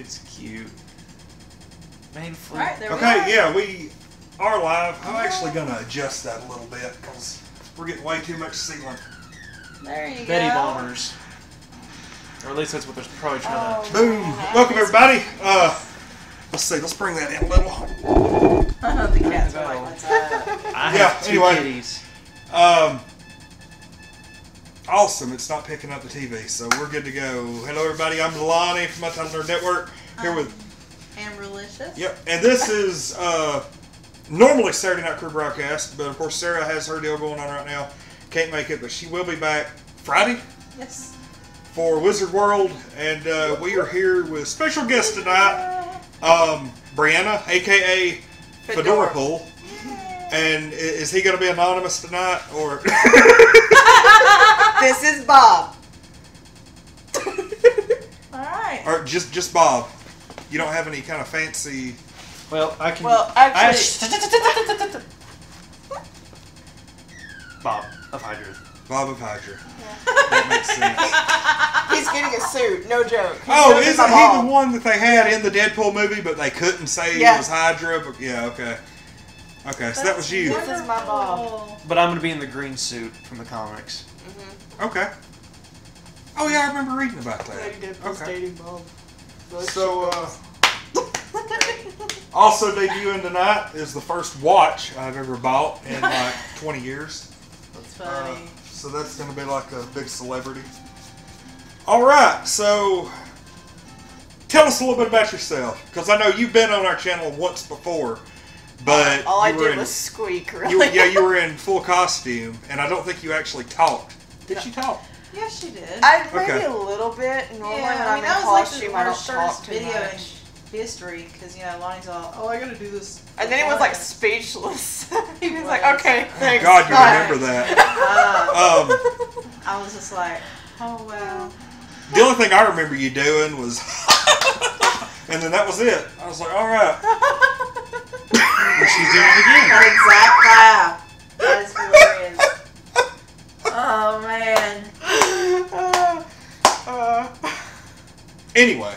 He's cute. Main fleet. Alright, there we Okay, are. yeah, we are live. I'm actually going to adjust that a little bit because we're getting way too much ceiling. There you Betty go. bombers. Or at least that's what they're probably trying to... Boom. Welcome, everybody. Let's see. Let's bring that in a little. The cats are like, what's up? I Yeah, have two anyway. kitties. Awesome. It's not picking up the TV, so we're good to go. Hello, everybody. I'm Delani from Untitled Network. Here with... Amarylicious. Yep. And this is normally Saturday Night Crew broadcast, but of course Sarah has her deal going on right now. Can't make it, but she will be back Friday Yes. for Wizard World, and we are here with special guest tonight, Brianna, aka Fedorapool. And is he going to be anonymous tonight, or? This is Bob. Alright. Or just Bob? You don't have any kind of fancy... Well, I can... Well, actually, Bob of Hydra. Bob of Hydra. That makes sense. he's getting a suit. No joke. He's Oh, doing isn't he Bob. the one that they had in the Deadpool movie, but they couldn't say Yeah. it was Hydra? But yeah, okay. Okay, so that was you. This is my Bob. But I'm going to be in the green suit from the comics. Okay. Oh yeah, I remember reading about that. Lady Deadpool's Okay. dating Bob. So, also debuting tonight is the first watch I've ever bought in like 20 years. That's funny. So that's going to be like a big celebrity. Alright, so tell us a little bit about yourself. Because I know you've been on our channel once before. But All I you were did in, was squeak, really. you were in full costume. And I don't think you actually talked. Did she talk? Yes, she did. Maybe Okay. a little bit. Normally yeah, when I I'm mean, in that was like costume, the I don't worst talk first too video much. in history because Lonnie's all, oh, I gotta do this. And then he was like speechless. He was like, Was. okay, thanks. God, you bye." remember that. I was just like, oh wow. The only thing I remember you doing was, and then that was it. I was like, all right. And she's doing it again. That exact laugh. That is hilarious. Oh man. Anyway,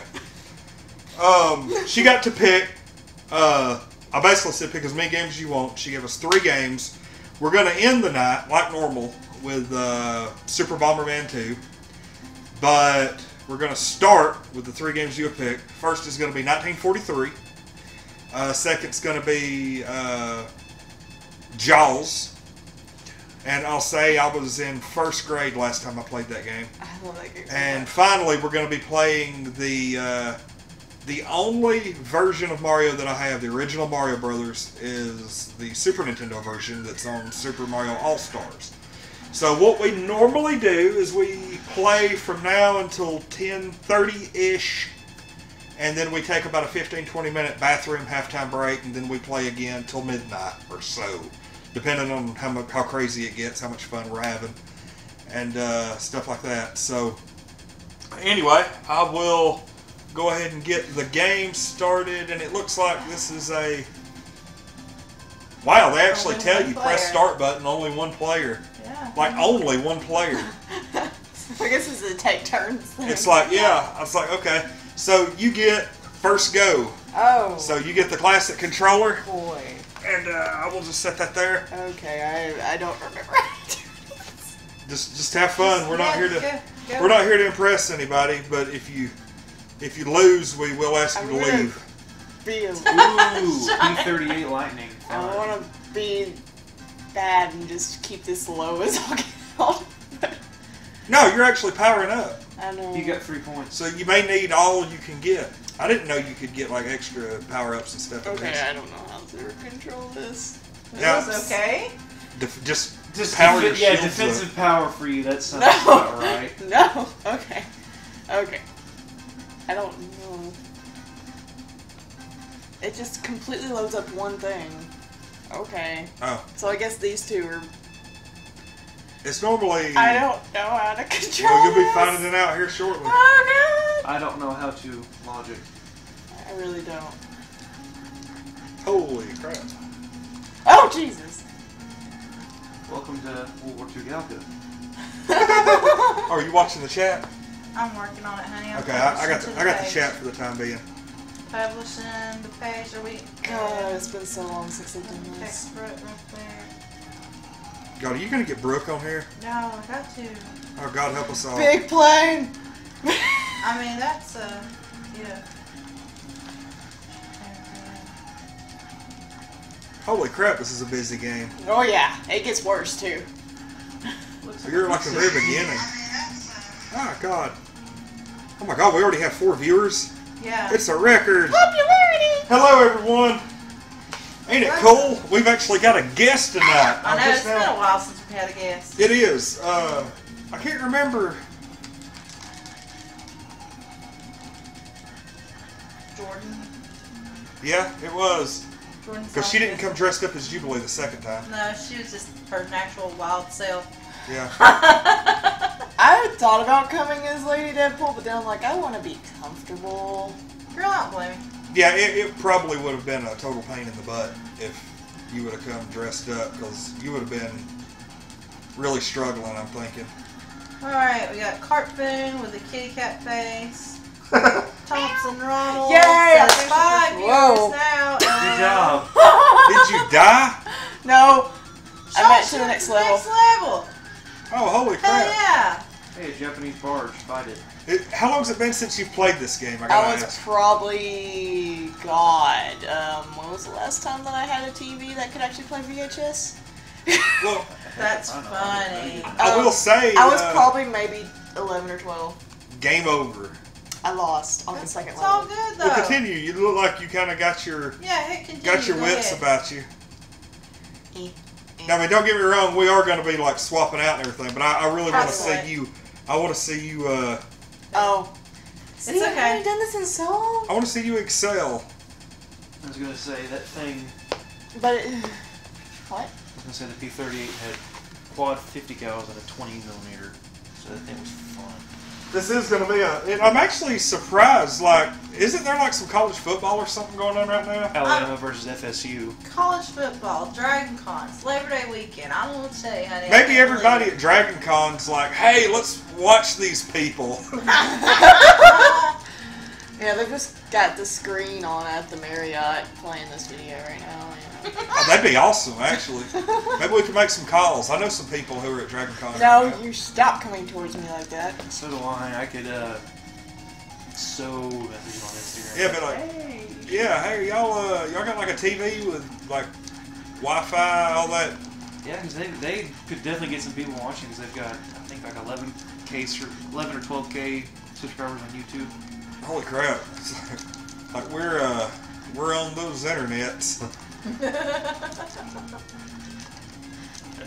she got to pick. I basically said pick as many games as you want. She gave us 3 games. We're going to end the night like normal with Super Bomberman 2, but we're going to start with the 3 games you have picked. First is going to be 1943. Second's going to be Jaws. And I'll say I was in 1st grade last time I played that game. I love that game. And finally, we're going to be playing the only version of Mario that I have, the original Mario Brothers, is the Super Nintendo version that's on Super Mario All-Stars. So what we normally do is we play from now until 10:30-ish, and then we take about a 15-20 minute bathroom halftime break, and then we play again till midnight or so, depending on how crazy it gets, how much fun we're having, and stuff like that. So anyway, I will go ahead and get the game started, and it looks like this is a... Wow, they actually Only tell one you player. press start button, only one player. Yeah. Like, only one player. I guess it's a take turns thing. It's like, yeah, I was like, okay. So you get first go. Oh. So you get the classic controller, boy. and I will just set that there. Okay, I don't remember. Just have fun. We're not here to Go. we're not here to impress anybody. But if you lose, we will ask you to I'm gonna- leave. Be a, Ooh, B-38 Lightning. I want to be bad and just keep this low as I'll get on. No, you're actually powering up. I know. You got 3 points. So you may need all you can get. I didn't know you could get like extra power ups and stuff. in Okay, this. I don't know how to control this. Yeah. It's okay. Just Just power your yeah, shields defensive up. power for you. That sounds No. about right. No. Okay. Okay. I don't know. It just completely loads up one thing. Okay. Oh, So I guess these two are. it's normally. I don't know how to control. Well, you'll be this. finding it out here shortly. Oh I don't know how to logic. god! I really don't. Holy crap! Oh Jesus! Welcome to World War II Galca. Oh, are you watching the chat? I'm working on it, honey. I'm Okay, I got publishing the, to I got the page. chat for the time being. Publishing the page. Are we? God, it's been so long since I've done this. Text Brooke right there. God, are you gonna get Brooke on here? No, I got to. Oh, God help us all. Big plane! I mean, that's yeah. Holy crap, this is a busy game. Oh yeah, it gets worse too. Looks You're like the very beginning. Oh, God. Oh, my God, we already have 4 viewers? Yeah. It's a record. Popularity! Hello, everyone. Ain't it cool? We've actually got a guest tonight. I know, it's been a while since we had a guest. It is. I can't remember. Jordan. Yeah, it was. Jordan. Because she didn't come dressed up as Jubilee the second time. No, she was just her natural wild self. Yeah. I thought about coming as Lady Deadpool, but then I'm like, I want to be comfortable. Girl, I don't blame you. Yeah, it probably would have been a total pain in the butt if you would have come dressed up, because you would have been really struggling, I'm thinking. Alright, we got Cartboon with a kitty cat face. Thompson Ronald. Yay! Says 5 Whoa. viewers now. Good job. Did you die? No, I Show went us to the next the level. Next level. Oh, holy Hell crap. yeah. Hey, a Japanese barge. Fight it. How long has it been since you've played this game? I I gotta was ask. probably, God, when was the last time that I had a TV that could actually play VHS? Well, That's I know. funny. I will say, I was probably maybe 11 or 12. game over. I lost on the second It's all level. good though. Well, continue. You look like you kind of got your Yeah, hit continue. Go wits ahead. about you. Eh, Now, I mean, don't get me wrong. We are going to be like swapping out and everything, but I really want to Probably. see you. I want to see you. Oh. It's See, I okay. haven't done this in so long. I want to see you excel. I was gonna say that thing. But what? I was gonna say the P-38 had quad 50 cals and a 20mm, so that thing was fun. This is going to be I'm actually surprised. Like, isn't there like some college football or something going on right now? Alabama versus FSU. College football, Dragon Cons, Labor Day weekend. I don't know what to tell you, honey. Maybe everybody at Dragon Con's like, hey, let's watch these people. Yeah, they've just got the screen on at the Marriott playing this video right now. Oh, that'd be awesome, actually. Maybe we could make some calls. I know some people who are at Dragon Con. No, right now. you stop coming towards me like that. So do I. I could sew messages on Instagram. Yeah, but like, Hey. yeah, hey, y'all got like a TV with like Wi-Fi, all that. Yeah, because they could definitely get some people watching because they've got, I think, like 11 or 12K subscribers on YouTube. Holy crap! Like we're on those internets.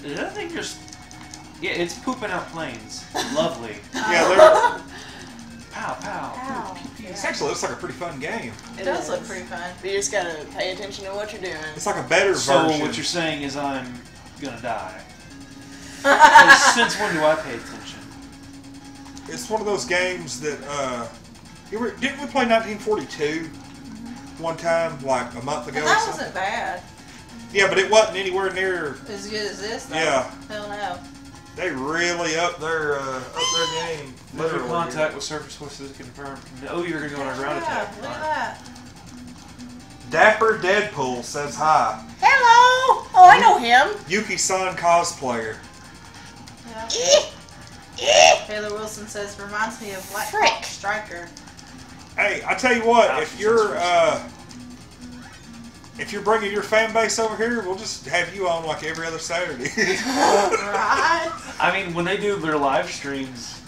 That thing just, yeah, it's pooping out planes. Lovely. Yeah, Pow, pow. Ow. it actually looks like a pretty fun game. It does look pretty fun. But you just gotta pay attention to what you're doing. It's like a better So version. what you're saying is I'm gonna die. 'Cause since when do I pay attention? It's one of those games that didn't we play 1942 one time, like a month ago? And or that something? wasn't bad. Yeah, but it wasn't anywhere near. As good as this, though. Yeah. Hell no. They really up their game. Literally Literally. contact with surface forces confirmed. Oh, you're gonna go on a ground Yeah, attack. look at that. Dapper Deadpool says hi. Hello! Oh, I know him. Yuki-san cosplayer. Yeah. Taylor Wilson says, reminds me of Black Frick. Hawk Striker. Hey, I tell you what, Wow, if you're bringing your fan base over here, we'll just have you on like every other Saturday. Right? I mean, when they do their live streams,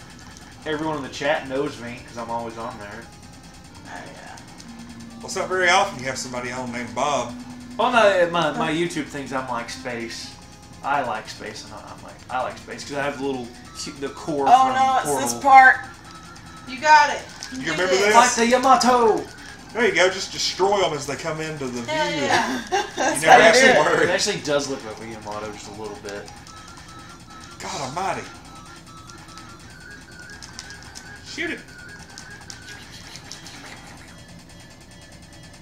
everyone in the chat knows me because I'm always on there. Oh, yeah. Well, it's not very often you have somebody on named Bob. Well, no, my YouTube thinks I'm like space. I like space, and I like space because I have the core Oh from no, it's Portal. this part. You got it. You did remember it. this? Fight the Yamato! There you go, just destroy them as they come into the view. Hell yeah. That's You never how have you to do it. worry. It actually does look like a Yamato just a little bit. God almighty. Shoot it.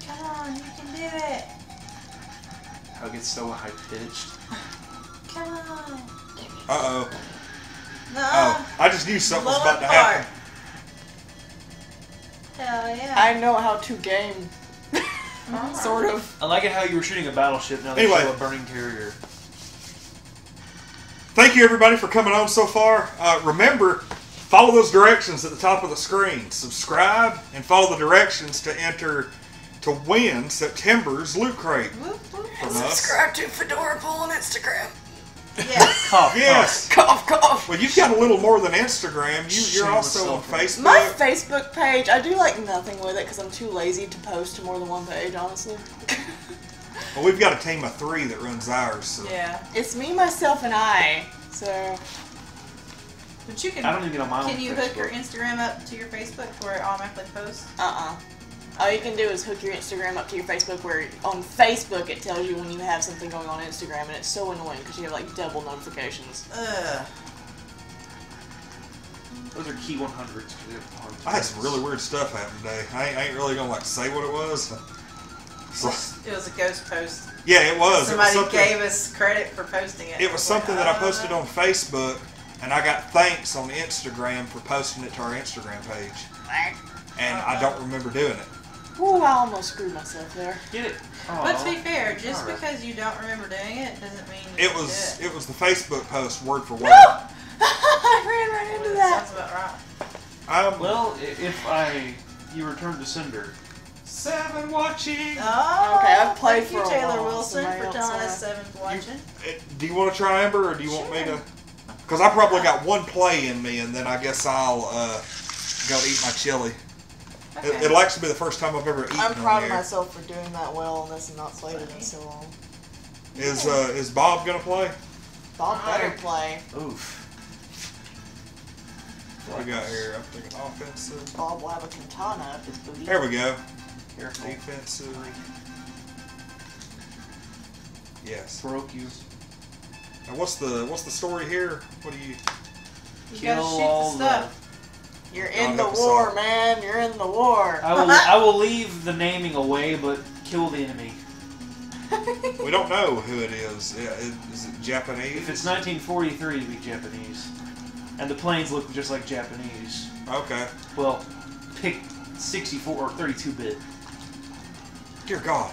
Come on, you can do it. How it gets so high pitched. Come on. Uh-oh. No. Oh, I just knew something was Blow about to apart. happen. Hell yeah. I know how to game Sort of. I like it how you were shooting a battleship. Now they Anyway. show a burning carrier. Thank you, everybody, for coming on so far. Remember, follow those directions at the top of the screen. Subscribe and follow the directions to enter to win September's Loot Crate from us. Subscribe to Fedorapool on Instagram. Yes. Cough, Yes. Cough, cough. Well, you've got a little more than Instagram. You're also on Facebook. My Facebook page, I do like nothing with it because I'm too lazy to post to more than one page, honestly. Well, we've got a team of 3 that runs ours. So. Yeah. It's me, myself, and I. So. But you can. I don't even get on my own Can you hook Facebook. your Instagram up to your Facebook where it automatically posts? All you can do is hook your Instagram up to your Facebook, where on Facebook it tells you when you have something going on Instagram, and it's so annoying because you have like double notifications. Ugh. Those are key 100s. I had some really weird stuff happen today. I ain't really gonna say what it was. So, It was a ghost post. yeah, it was. Somebody it was gave us credit for posting it. It was something that I posted on Facebook, and I got thanks on Instagram for posting it to our Instagram page. And I don't remember doing it. Ooh, I almost screwed myself there. Get it? But to be fair, just Alright. because you don't remember doing it doesn't mean you It didn't was do it. it was the Facebook post word for word. I ran right into Sounds that. about right. Well, if you return to sender. 7 watching. Oh, Okay, I've played thank you, for a Taylor while, Wilson, somebody for else telling has. us 7's watching. Do you want to try, Amber, or do you want me Sure. to? Because I probably got 1 play in me, and then I guess I'll go eat my chili. Okay. It'll actually be the first time I've ever eaten I'm on proud of here. myself for doing that well on this and not played it in so long. Is Bob gonna play? Bob better play. Oof. What we got here? I'm thinking offensive. Bob will have a katana up his booty. There we go. Careful. Defensive. Yes. Broke you. Now what's the story here? What do you? You Kill gotta shoot all the stuff. You're God in the help us war, all. man. You're in the war. I will leave the naming away, but kill the enemy. We don't know who it is. Yeah, is it Japanese? If it's 1943, it'd be Japanese. And the planes look just like Japanese. Okay. Well, pick 64 or 32-bit. Dear God.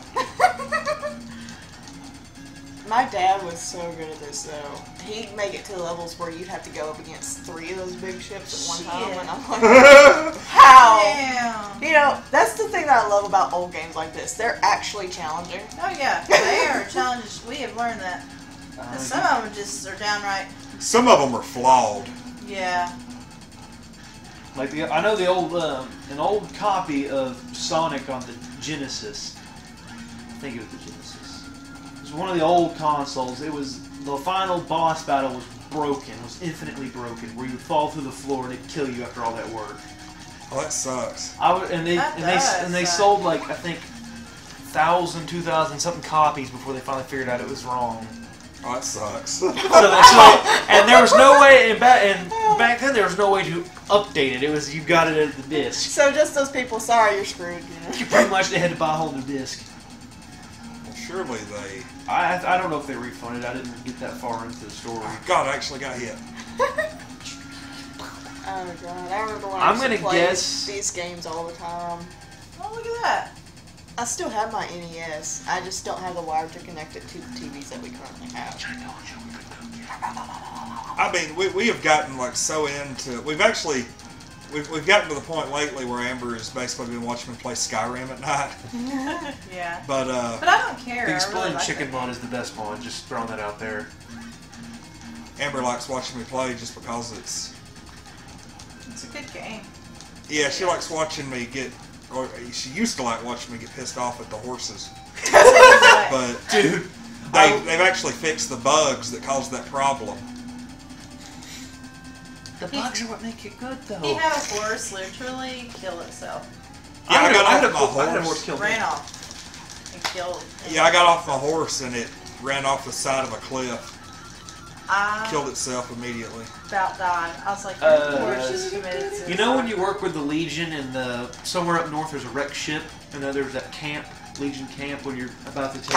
My dad was so good at this, though. He'd make it to levels where you'd have to go up against 3 of those big ships at one time, Shit. and I'm like, how? Damn. You know, that's the thing that I love about old games like this. They're actually challenging. Oh yeah, they are challenges. We have learned that. 'Cause some of them just are downright. Some of them are flawed. Yeah. Like I know the old an old copy of Sonic on the Genesis. I think it was the Genesis. It was one of the old consoles. It was the final boss battle was broken. It was infinitely broken, where you would fall through the floor and it'd kill you after all that work. Oh, that sucks. That They does sold like I think 1,000, 2,000 something copies before they finally figured out it was wrong. Oh, that sucks. So and there was no way, and back then there was no way to update it. It was you got it at the disc. So just those people, sorry, you're screwed. You know? You pretty much had to buy a whole new disc. Well, surely they. I don't know if they refunded. I didn't get that far into the story. God, I actually got hit. Oh god, I remember when I'm I used to gonna play guess- these games all the time. Oh, look at that. I still have my NES. I just don't have the wire to connect it to the TVs that we currently have. I mean, we have gotten like so into. We've gotten to the point lately where Amber has basically been watching me play Skyrim at night. Yeah. But But I don't care. The I Exploding really like Chicken that mod game. is the best mod. Just throwing that out there. Amber likes watching me play just because it's. It's a good game. Yeah, she likes watching me get. Or she used to like watching me get pissed off at the horses. But But Dude, they've actually fixed the bugs that caused that problem. the bugs are what make it good, though. he had a horse literally kill itself. Yeah, I got had off my I had a horse. horse kill me. Ran off and killed. Yeah, I got off my horse and it ran off the side of a cliff. I Killed itself immediately. about died. I was like, Uh, your horse just committed suicide. You know when you work with the Legion and somewhere up north there's a wrecked ship, and then there's that camp, Legion camp, when you're about to take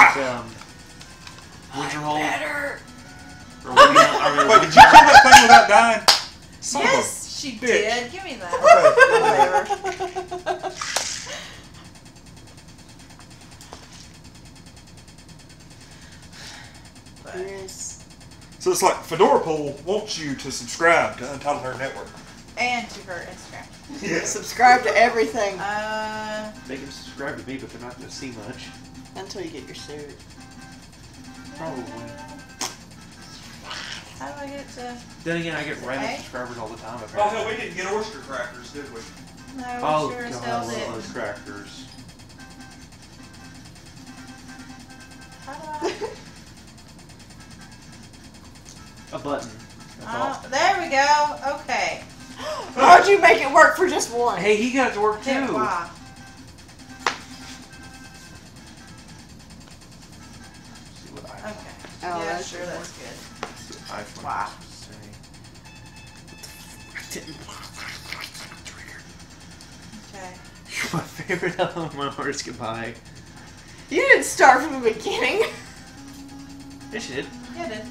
Winterhold? Better. Or what do you know- or- Wait, did you kill that thing without dying? Son of a- Yes, she did. Give me that. Okay, Whatever. but Yes. So it's like Fedorapool wants you to subscribe to Untitled Nerd Network. and to her Instagram. Yeah. Subscribe to everything They can subscribe to me, but they're not going to see much. until you get your suit. Probably. How do I get to? Then again, I get random Okay. subscribers all the time. Oh, Apparently. hell, we didn't get oyster crackers, did we? No, Oh, we sure as God, I hell love didn't. those crackers. How do A button. That's I? all. Oh, there we go. Okay. How'd you make it work for just one? Hey, he got it to work too. Hit Y. See what Okay. iPhone. Oh, yeah, that's sure, good. that's good. See what iPhone Wow. has to say. I didn't want to trigger. Okay. You're my favorite element when horse goodbye. You didn't start from the beginning. Yes, you did. Yeah, it is.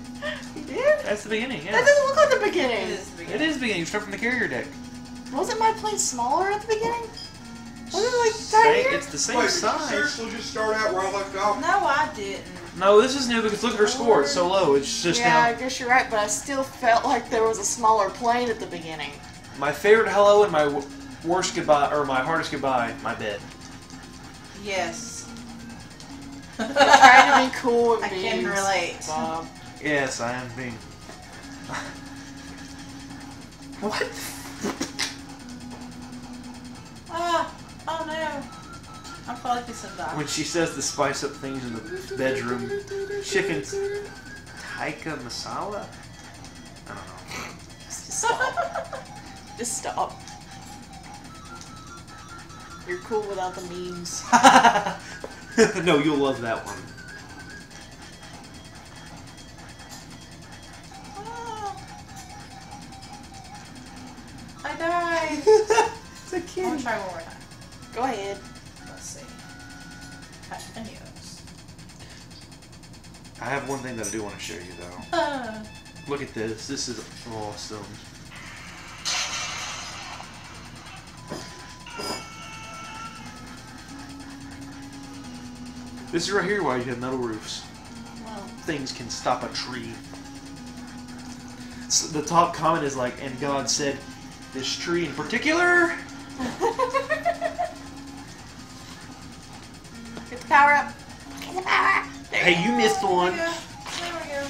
You did? That's the beginning, That yeah. doesn't look like the It beginning. is the It beginning. is the beginning. You start from the carrier deck. Wasn't my plane smaller at the beginning? Wasn't it like Same- tinier? It's the same Wait, did you size. seriously just start out where I left off? No, I didn't. No, this is new because look at her score. It's so low. It's just Yeah, I down. guess you're right, but I still felt like there was a smaller plane at the beginning. My favorite hello and my worst goodbye, or my hardest goodbye, my bed. Yes. You're trying to be cool and I be can relate. Bob. Yes, I am being. What? Ah, oh no. I'm probably fixing to die. When she says to spice up things in the bedroom, chicken tikka masala? I don't know. Just stop. Just stop. You're cool without the memes. No, you'll love that one. Ah. I died. It's a I'm kid. gonna try one more time. Go ahead. Let's see. Continuous. I have one thing that I do want to show you though. Ah. Look at this. This is awesome. This is right here why you have metal roofs. Well, Things can stop a tree. So the top comment is like, and God said, this tree in particular. get the power up. Get the power up. There Hey, you missed one. There we go.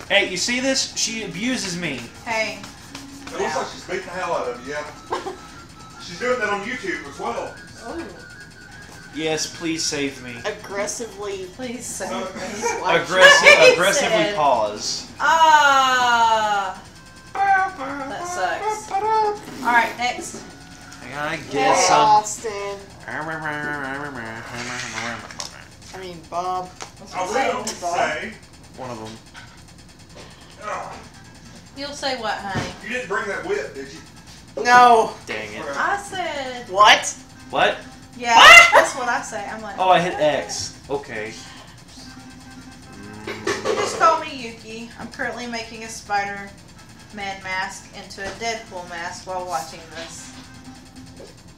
Hey, you see this? She abuses me. Hey. It looks like she's beating the hell out of you, yeah. She's doing that on YouTube as well. Ooh. Yes, please save me. Aggressively. Please save No. me. Aggressively said- pause. Ah. That sucks. Alright, next. I Hey, guess Austin. I'm. I mean, Bob. I will say, One of them. You'll say what, honey? you didn't bring that whip, did you? No. Dang it. I said... What? What? Yeah, that's what I say. I'm like... Oh, I hit X. Okay. Just call me Yuki. I'm currently making a Spider-Man mask into a Deadpool mask while watching this.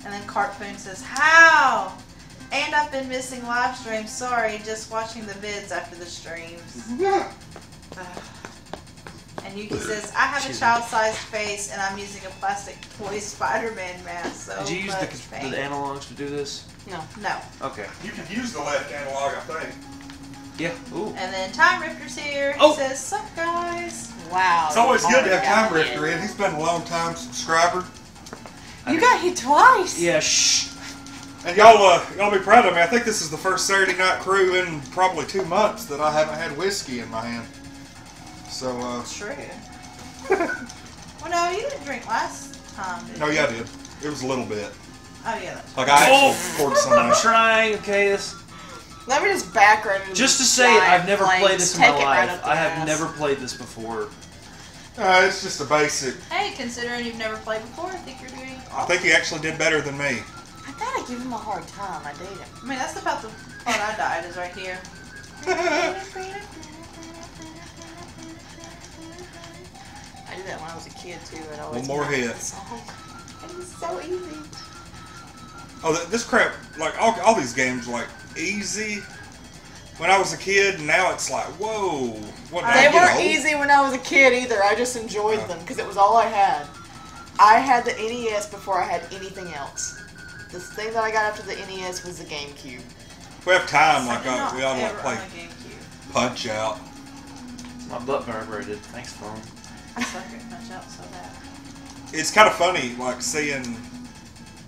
And then Cartpoon says, how? And I've been missing live streams. Sorry, just watching the vids after the streams. And Yuki says, I have a She's- child-sized face and I'm using a plastic toy Spider-Man mask. So Did you use much pain. the analogs to do this? No. No. Okay. You could use the left analog, I think. Yeah. Ooh. And then Time Rifter's here. He Oh. says, sup guys? Wow. It's always good to have Yeah. Time Rifter in. He's been a long time subscriber. You got hit twice. Yeah. Shh. And y'all be proud of me. I think this is the first Saturday Night Crew in probably 2 months that I haven't had whiskey in my hand. So, True. Well, no, you didn't drink last time, did no, you? yeah, I did. It was a little bit. Oh, yeah, that's Like, I actually Oh! poured some I'm out. trying. Okay. This. Let me just back right into Just to these say it, I've giant never flames. played this in Take my it right life. up the I have ass. never played this before. It's just a basic. Hey, considering you've never played before, I think you're doing awesome. I think he actually did better than me. I gotta give him a hard time. I date him. I mean, that's about the part I died is right here. I did that when I was a kid too. I'd always One more know hit. the song. It was so easy. Oh, this crap, like all these games, like easy, when I was a kid, and now it's like, whoa. What, did I They get weren't old? easy when I was a kid either. I just enjoyed them because it was all I had. I had the NES before I had anything else. The thing that I got after the NES was the GameCube. We have time, I like did not we ought to ever play own a GameCube. Punch Out. My butt vibrated. Thanks, phone. I suck at Punch Out so bad. It's kind of funny, like seeing,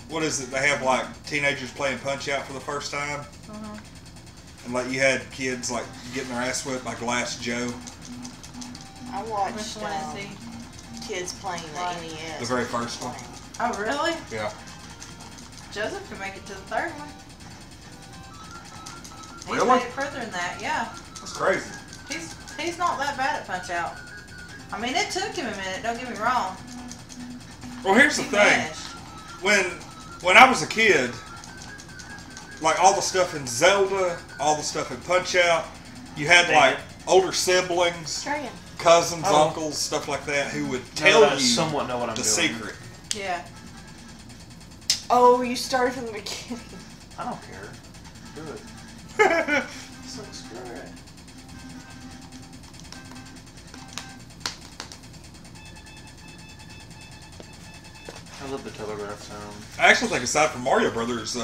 what is it? They have like teenagers playing Punch Out for the first time, and like you had kids like getting their ass whipped by Glass Joe. I Which watched one is he? kids playing the What? NES. The very first one. Oh, really? Yeah. Joseph can make it to the third one. He's Really? made it further than that, yeah. That's crazy. He's not that bad at Punch Out. I mean, it took him a minute, don't get me wrong. Well, here's the He thing. managed. When I was a kid, like all the stuff in Zelda, all the stuff in Punch Out, you had Dang like it. older siblings, Australian. cousins, Oh. uncles, stuff like that, who would Now tell that I you somewhat know what I'm the doing. secret. Yeah. Oh, you started from the beginning. I don't care. Do it. So screw it. I love the telegraph sound. I actually think aside from Mario Brothers,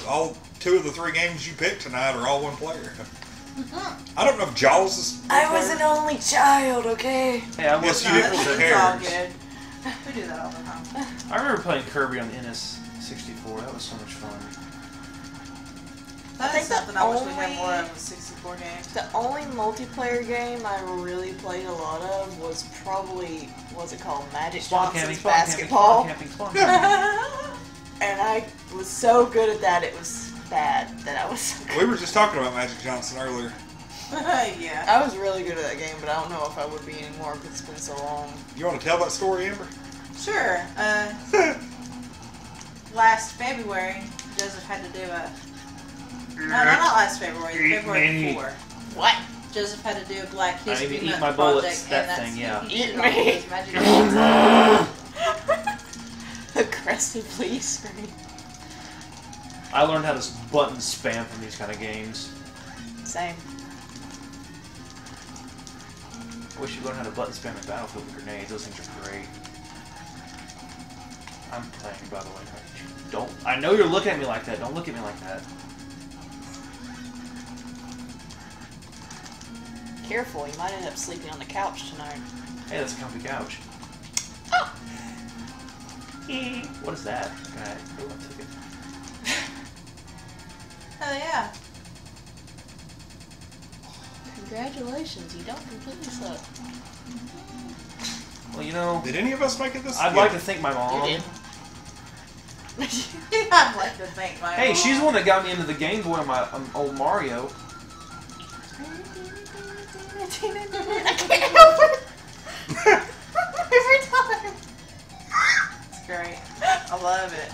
all two of the three games you picked tonight are all one player. I don't know if Jaws is. I was an only child, okay? Hey, I was. Yes, you didn't really It's all care. good. We do that all the time. I remember playing Kirby on the NS64. That was so much fun. That think is the something I wish we had only- more of, a 64 game. The only multiplayer game I really played a lot of was probably, what's it called? Magic Spawn Johnson's camping, Basketball. spawn camping. And I was so good at that, it was bad that I was so good. We were just talking about Magic Johnson earlier. Yeah. I was really good at that game, but I don't know if I would be anymore because it's been so long. You want to tell that story, Amber? Sure. Last February, Joseph had to do a... No, not last February. February before. What? Joseph had to do a Black I History need to eat Month my bullets, project, that and that's thing, yeah. he did Eat all me. those Magic Johnsons. Aggressively scream. I learned how to button spam from these kind of games. Same. I wish you learned how to button spam in Battlefield with grenades. Those things are great. I'm playing, by the way. Don't. I know you're looking at me like that. Don't look at me like that. Careful, you might end up sleeping on the couch tonight. Hey, that's a comfy couch. What is that? Okay. Oh, I took it. Hell yeah. Congratulations, you don't completely suck. Well, you know, Did any of us make it this? I'd like to thank my mom. You did. I'd like to thank my Hey, mom. she's the one that got me into the Game Boy on my old Mario. I can't help it. Every time. It's great. I love it.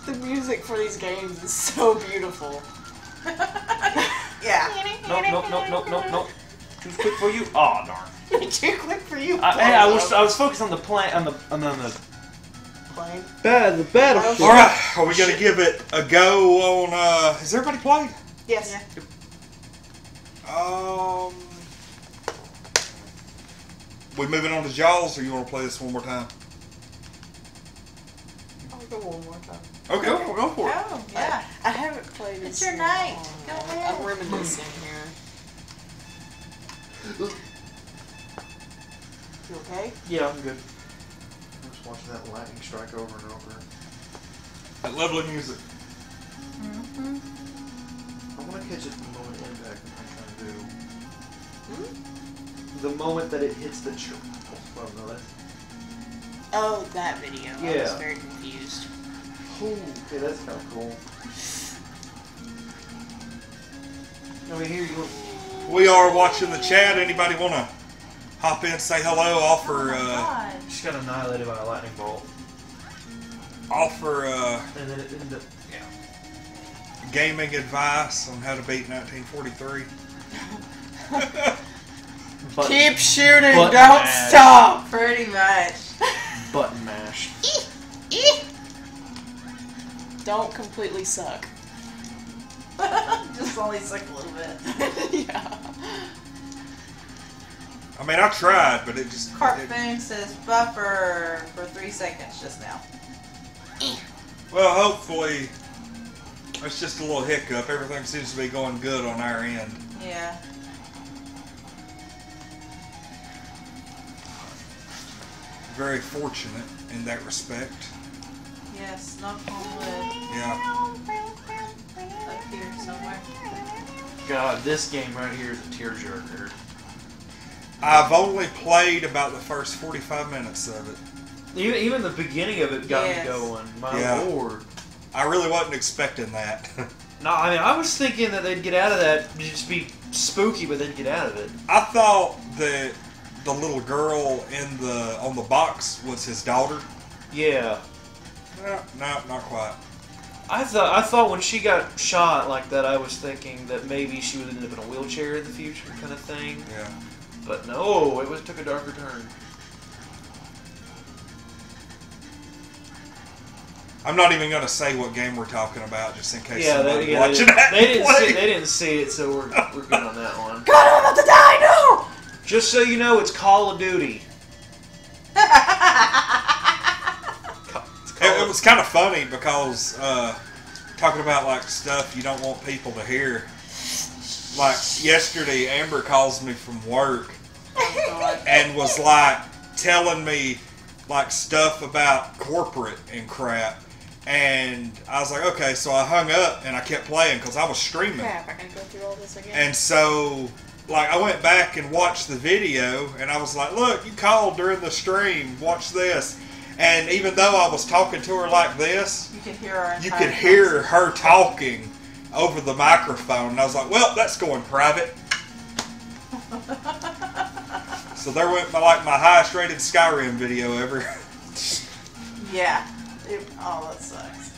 The music for these games is so beautiful. Yeah. Nope. Too quick for you. Oh darn. Too quick for you. Hey, I was focused on the plane on the Plane. the battlefield. All right, are we gonna give it a go on? Has everybody played? Yes. Yeah. We moving on to Jaws, or you want to play this one more time? I'll go one more time. Okay, go for it. Oh, yeah. I haven't played It's this your in night. a Go long time. ahead. I'm reminiscing here. You okay? Yeah, I'm good. I'm just watching that lightning strike over and over. That lovely music. Mm-hmm. I want to catch it the moment of impact. I'm trying to do. The moment that it hits the tree. Well, no, that's. Oh, that video. I was Yeah. very confused. Ooh, okay, that's kind of cool. I mean, here you go. We are watching the chat. Anybody want to hop in, say hello, Oh my God. Just got annihilated by a lightning bolt. offer And then it ended up. gaming advice on how to beat 1943? Button, Keep shooting, Button don't mash. stop! Pretty much. button mash. Don't completely suck. Just only suck a little bit. Yeah. I mean, I tried, but it just... Cartboon says buffer for 3 seconds just now. Well, hopefully, it's just a little hiccup. Everything seems to be going good on our end. Yeah. Very fortunate in that respect. Yes, knock on wood. Yeah. Up here somewhere. God, this game right here is a tearjerker. I've only played about the first 45 minutes of it. Even the beginning of it got Yes. me going. My Yeah. lord. I really wasn't expecting that. No, I mean, I was thinking that they'd get out of that, it'd just be spooky, but they'd get out of it. I thought that the little girl on the box was his daughter. Yeah. No, not quite. I thought when she got shot like that, I was thinking that maybe she would end up in a wheelchair in the future, kind of thing. Yeah. But no, it took a darker turn. I'm not even going to say what game we're talking about, just in case Yeah, somebody's watching that. they didn't play. they didn't see it, so we're good on that one. God, I'm about to die, no! Just so you know, it's Call of Duty. It was kind of funny because talking about like stuff you don't want people to hear. Like yesterday, Amber calls me from work Oh, God. and was like telling me like stuff about corporate and crap. And I was like, okay, so I hung up and I kept playing because I was streaming. Crap, I gotta go through all this again. And so, like, I went back and watched the video, and I was like, look, you called during the stream, watch this. And even though I was talking to her like this, You can hear our you entire could hear her talking over the microphone. And I was like, well, that's going private. So there went my highest rated Skyrim video ever. Yeah. Oh, that sucks.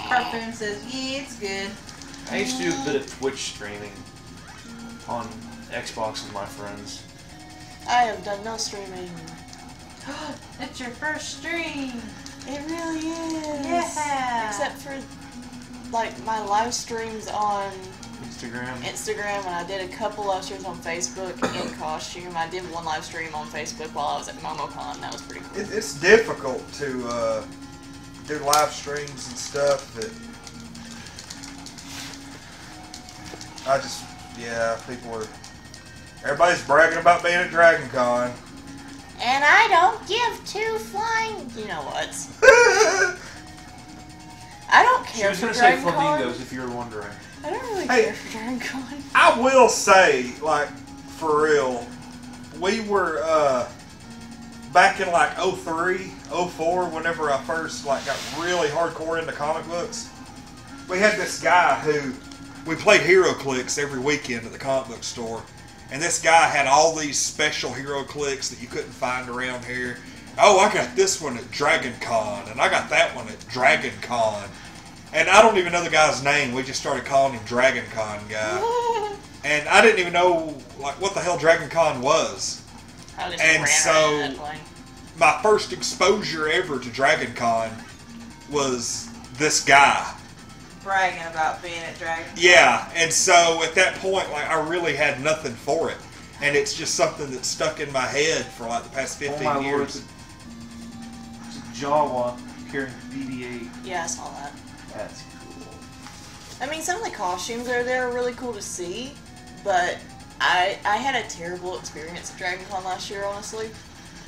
Cartoon says, yeah, it's good. I used to do a bit of Twitch streaming on Xbox with my friends. I have done no streaming. It's your first stream. It really is. Yeah. Except for, like, my live streams on Instagram. and I did a couple live streams on Facebook in costume. I did one live stream on Facebook while I was at MomoCon. That was pretty cool. It's difficult to do live streams and stuff that everybody's bragging about being at Dragon Con. And I don't give two flying... You know what? I don't She care was for going to say Dragon Con. flamingos if you were wondering. I don't really Hey. care for Dragon Con. I will say, like, for real, we were, back in, like, 03, 04, whenever I first, like, got really hardcore into comic books, we had this guy who, we played Hero Clicks every weekend at the comic book store, and this guy had all these special Hero Clicks that you couldn't find around here. Oh, I got this one at Dragon Con, and I got that one at Dragon Con. And I don't even know the guy's name. We just started calling him Dragon Con guy. And I didn't even know like what the hell Dragon Con was. I just And ran so- around that plane. My first exposure ever to Dragon Con was this guy. Bragging about being at Dragon. Yeah, and so at that point, like I really had nothing for it. And it's just something that's stuck in my head for like the past 15 Oh my lord, years. it's a Jawa carrying BB-8. Yeah, I saw that. That's cool. I mean, some of the costumes that are there are really cool to see, but I had a terrible experience at Dragon Con last year, honestly.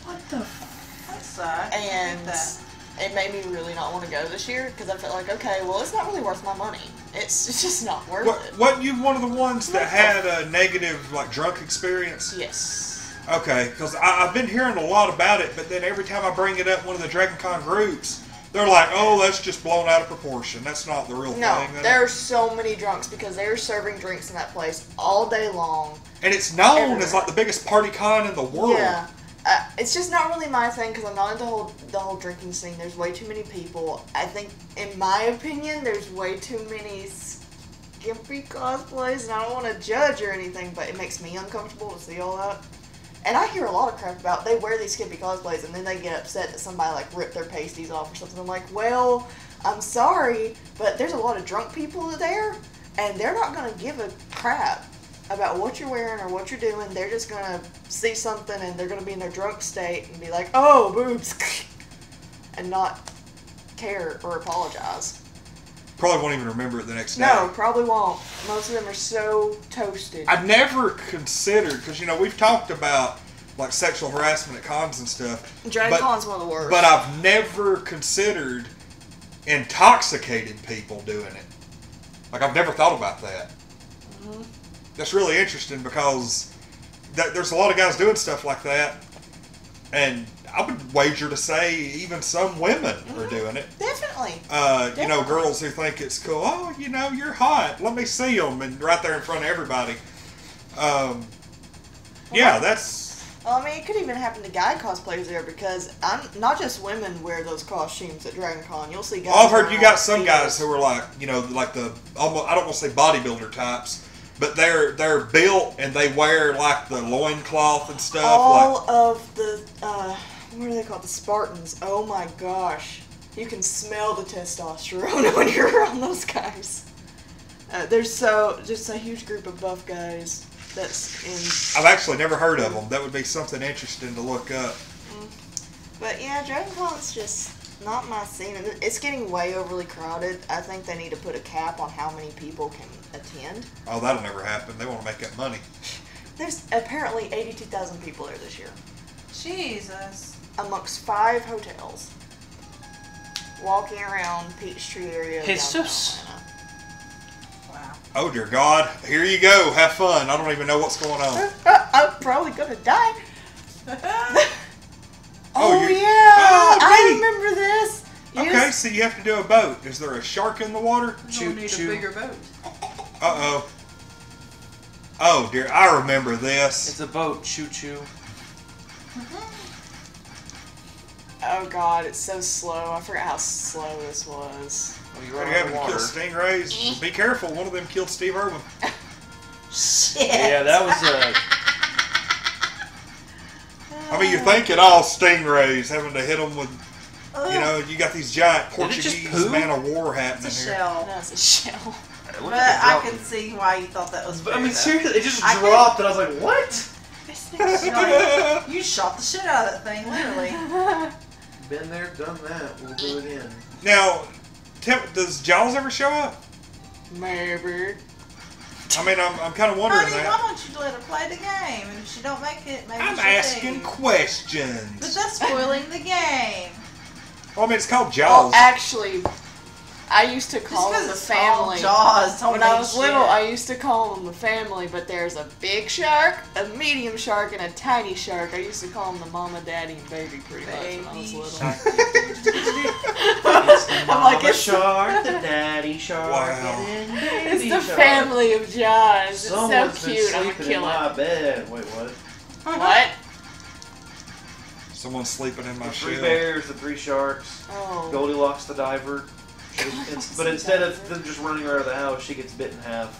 What the That sucks. And That. it made me really not want to go this year, because I felt like, okay, well, it's not really worth my money. It's just not worth it. Wasn't you one of the ones that had a negative, like, drunk experience? Yes. Okay, because I've been hearing a lot about it, but then every time I bring it up in one of the Dragon Con groups, they're like, oh, that's just blown out of proportion. That's not the real No, thing. there are so many drunks, because they are serving drinks in that place all day long. And it's known everywhere. as, like, the biggest party con in the world. Yeah. It's just not really my thing, because I'm not into the whole drinking scene. There's way too many people. I think, in my opinion, there's way too many skimpy cosplays, and I don't want to judge or anything, but it makes me uncomfortable to see all that. And I hear a lot of crap about they wear these skimpy cosplays, and then they get upset that somebody, like, ripped their pasties off or something. I'm like, well, I'm sorry, but there's a lot of drunk people there, and they're not going to give a crap about what you're wearing or what you're doing. They're just going to see something and they're going to be in their drunk state and be like, oh, boobs, and not care or apologize. Probably won't even remember it the next day. No, probably won't. Most of them are so toasted. I never considered, because, we've talked about, like, sexual harassment at cons and stuff. Dragon Con's one of the worst. But I've never considered intoxicated people doing it. Like, I've never thought about that. Mm-hmm. That's really interesting because there's a lot of guys doing stuff like that, and I would wager to say even some women are doing it. Definitely. Definitely. Girls who think it's cool. Oh, you're hot. Let me see them, and right there in front of everybody. That's. Well, I mean, it could even happen to guy cosplayers there because not just women wear those costumes at Dragon Con. You'll see guys. I've heard you got some guys who are like, like the almost, I don't want to say bodybuilder types, but they're built and they wear like the loincloth and stuff. All of the what are they called? The Spartans. Oh my gosh, you can smell the testosterone when you're around those guys. There's just a huge group of buff guys. I've actually never heard of them. That would be something interesting to look up. But yeah, Dragon Con's just not my scene. It's getting way overly crowded. I think they need to put a cap on how many people can attend. Oh, that'll never happen. They want to make that money. There's apparently 82,000 people there this year. Jesus. Amongst 5 hotels. Walking around Peachtree area. Jesus. Wow. Oh dear God! Here you go. Have fun. I don't even know what's going on. I'm probably gonna die. Oh yeah! I great. remember this. Okay, so you have to do a boat. Is there a shark in the water? You'll need a bigger boat. Uh-oh. Oh dear, I remember this. It's a boat. Choo choo. Oh God, it's so slow. I forgot how slow this was. Well, You're having to kill stingrays. Be careful. One of them killed Steve Irwin. Shit. Yeah, that was I mean, you're thinking all stingrays, having to hit them with, you got these giant Portuguese man of war happening It's a here. shell. No, it's a shell. But I can see why you thought that was. I mean, seriously, it just dropped, and I was like, "What?" Like, you shot the shit out of that thing, literally. Been there, done that. We'll do it again. Now, does Jaws ever show up? Maybe. I mean, I'm kind of wondering Honey, that. why don't you let her play the game? And if she don't make it, maybe I'm she'll asking leave. questions. But that's spoiling the game. Well, I mean, it's called Jaws. Well, actually, I used to call them the family. Jaws, when I was little, I used to call them the family, but there's a big shark, a medium shark, and a tiny shark. I used to call them the mama, daddy, and baby pretty much when I was little. It's the I'm like, mama it's shark, the daddy shark, Wow. and It's baby the shark. family of Jaws. It's Someone's so been cute. I'm sleeping gonna in kill my it. bed. Wait, what? What? Someone's sleeping in my The 3 shell. bears, the 3 sharks, Oh. Goldilocks the diver. But instead of them just running her out of the house, she gets bit in half.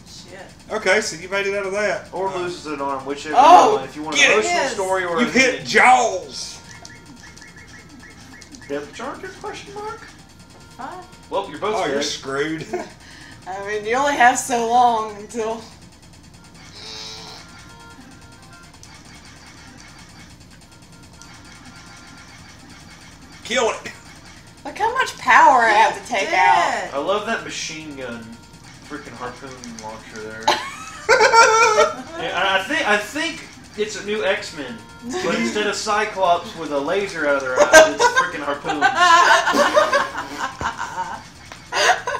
Shit. Okay, so you made it out of that. Or loses an arm, whichever Oh, one. If you want an get it. emotional Yes. story or You a hit Jaws. Death Charger? Question mark? Fine. Well, you're both Oh, dead. you're screwed. I mean, you only have so long until... Kill it. Look how much power I have to take out. Dead. I love that machine gun, freaking harpoon launcher there. Yeah, I think it's a new X-Men, but instead of Cyclops with a laser out of their eyes, it's freaking harpoons.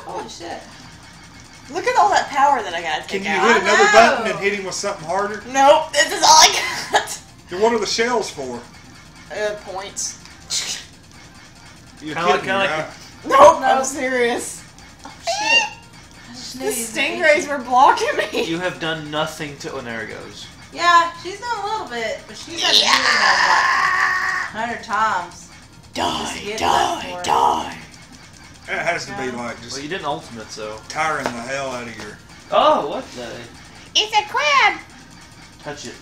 Holy shit. Look at all that power that I gotta Can take you out. hit another know. button and hit him with something harder? Nope, this is all I got. Then what are the shells for? Points. You're Kinda like- kidding me, kinda like- right? Nope, I'm serious. Oh shit. I just The knew you was stingrays itchy. were blocking me. You have done nothing to... Oh, there it goes. Yeah, she's done a little bit, but she's done like 100 times. Just to Die, get to that die, point. die. It has to be like Well, just you did an ultimate, so... tiring the hell out of your... Oh, what the... It's a crab. Touch it.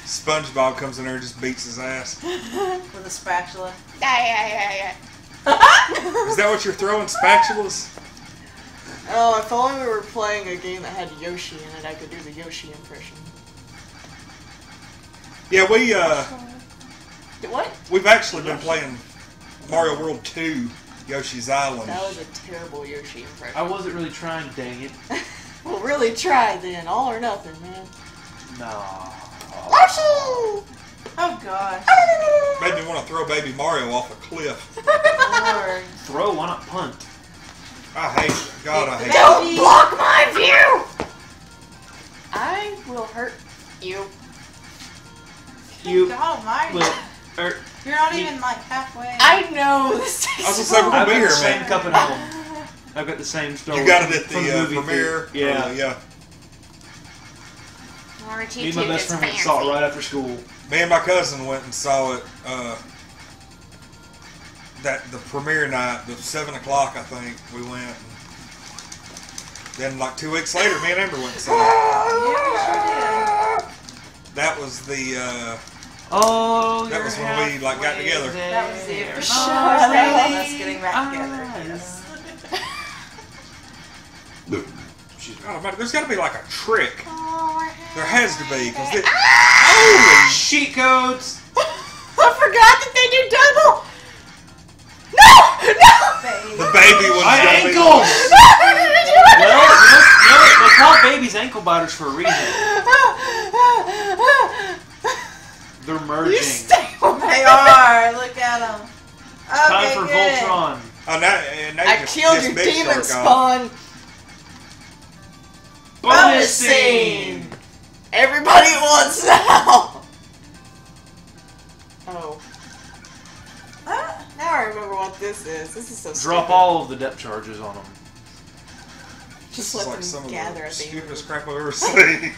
SpongeBob comes in there and just beats his ass. With a spatula. Yeah. Is that what you're throwing, spatulas? Oh, if only we were playing a game that had Yoshi in it, I could do the Yoshi impression. Yeah, What? we've actually been playing Mario World 2, Yoshi's Island. That was a terrible Yoshi impression. I wasn't really trying, dang it. Well, really try then. All or nothing, man. Nah. Yoshi! Oh gosh. Made me want to throw Baby Mario off a cliff. Lord. Throw, why not punt? I hate it. God, I hate it. Don't block my view! I will hurt you. You God almighty. will. You're not even like halfway. I know this I was takes gonna say, we're gonna I've be got here, the same man. cup at home. I've got the same Star You Wars got it at from the movie premiere? theater. Yeah. Yeah. Me and my best friend went and saw it right after school. Me and my cousin went and saw it, the premiere night, the 7 o'clock, I think, we went. And then, like, 2 weeks later, me and Amber went and saw it. Yeah, we sure That was the, Oh, that was when we, like, got together. did. That was the official Shut first day up. of us getting back together. Yes. God almighty, there's got to be, like, a trick. There has to be, because Holy cheat codes! I forgot that they do double! No! No! the baby one's My got to be... ankles! Well, they call babies ankle biters for a reason. They're merging. You stay away. They are. Look at them. Okay, Time for good. Voltron. Oh, now I just killed piss your Big demon Shark off. spawn. Bonus scene! Everybody wants now. Oh. Now I remember what this is. This is so Drop stupid. all of the depth charges on them. Just This is let like them some of gather the at the end. stupidest crap I've ever seen.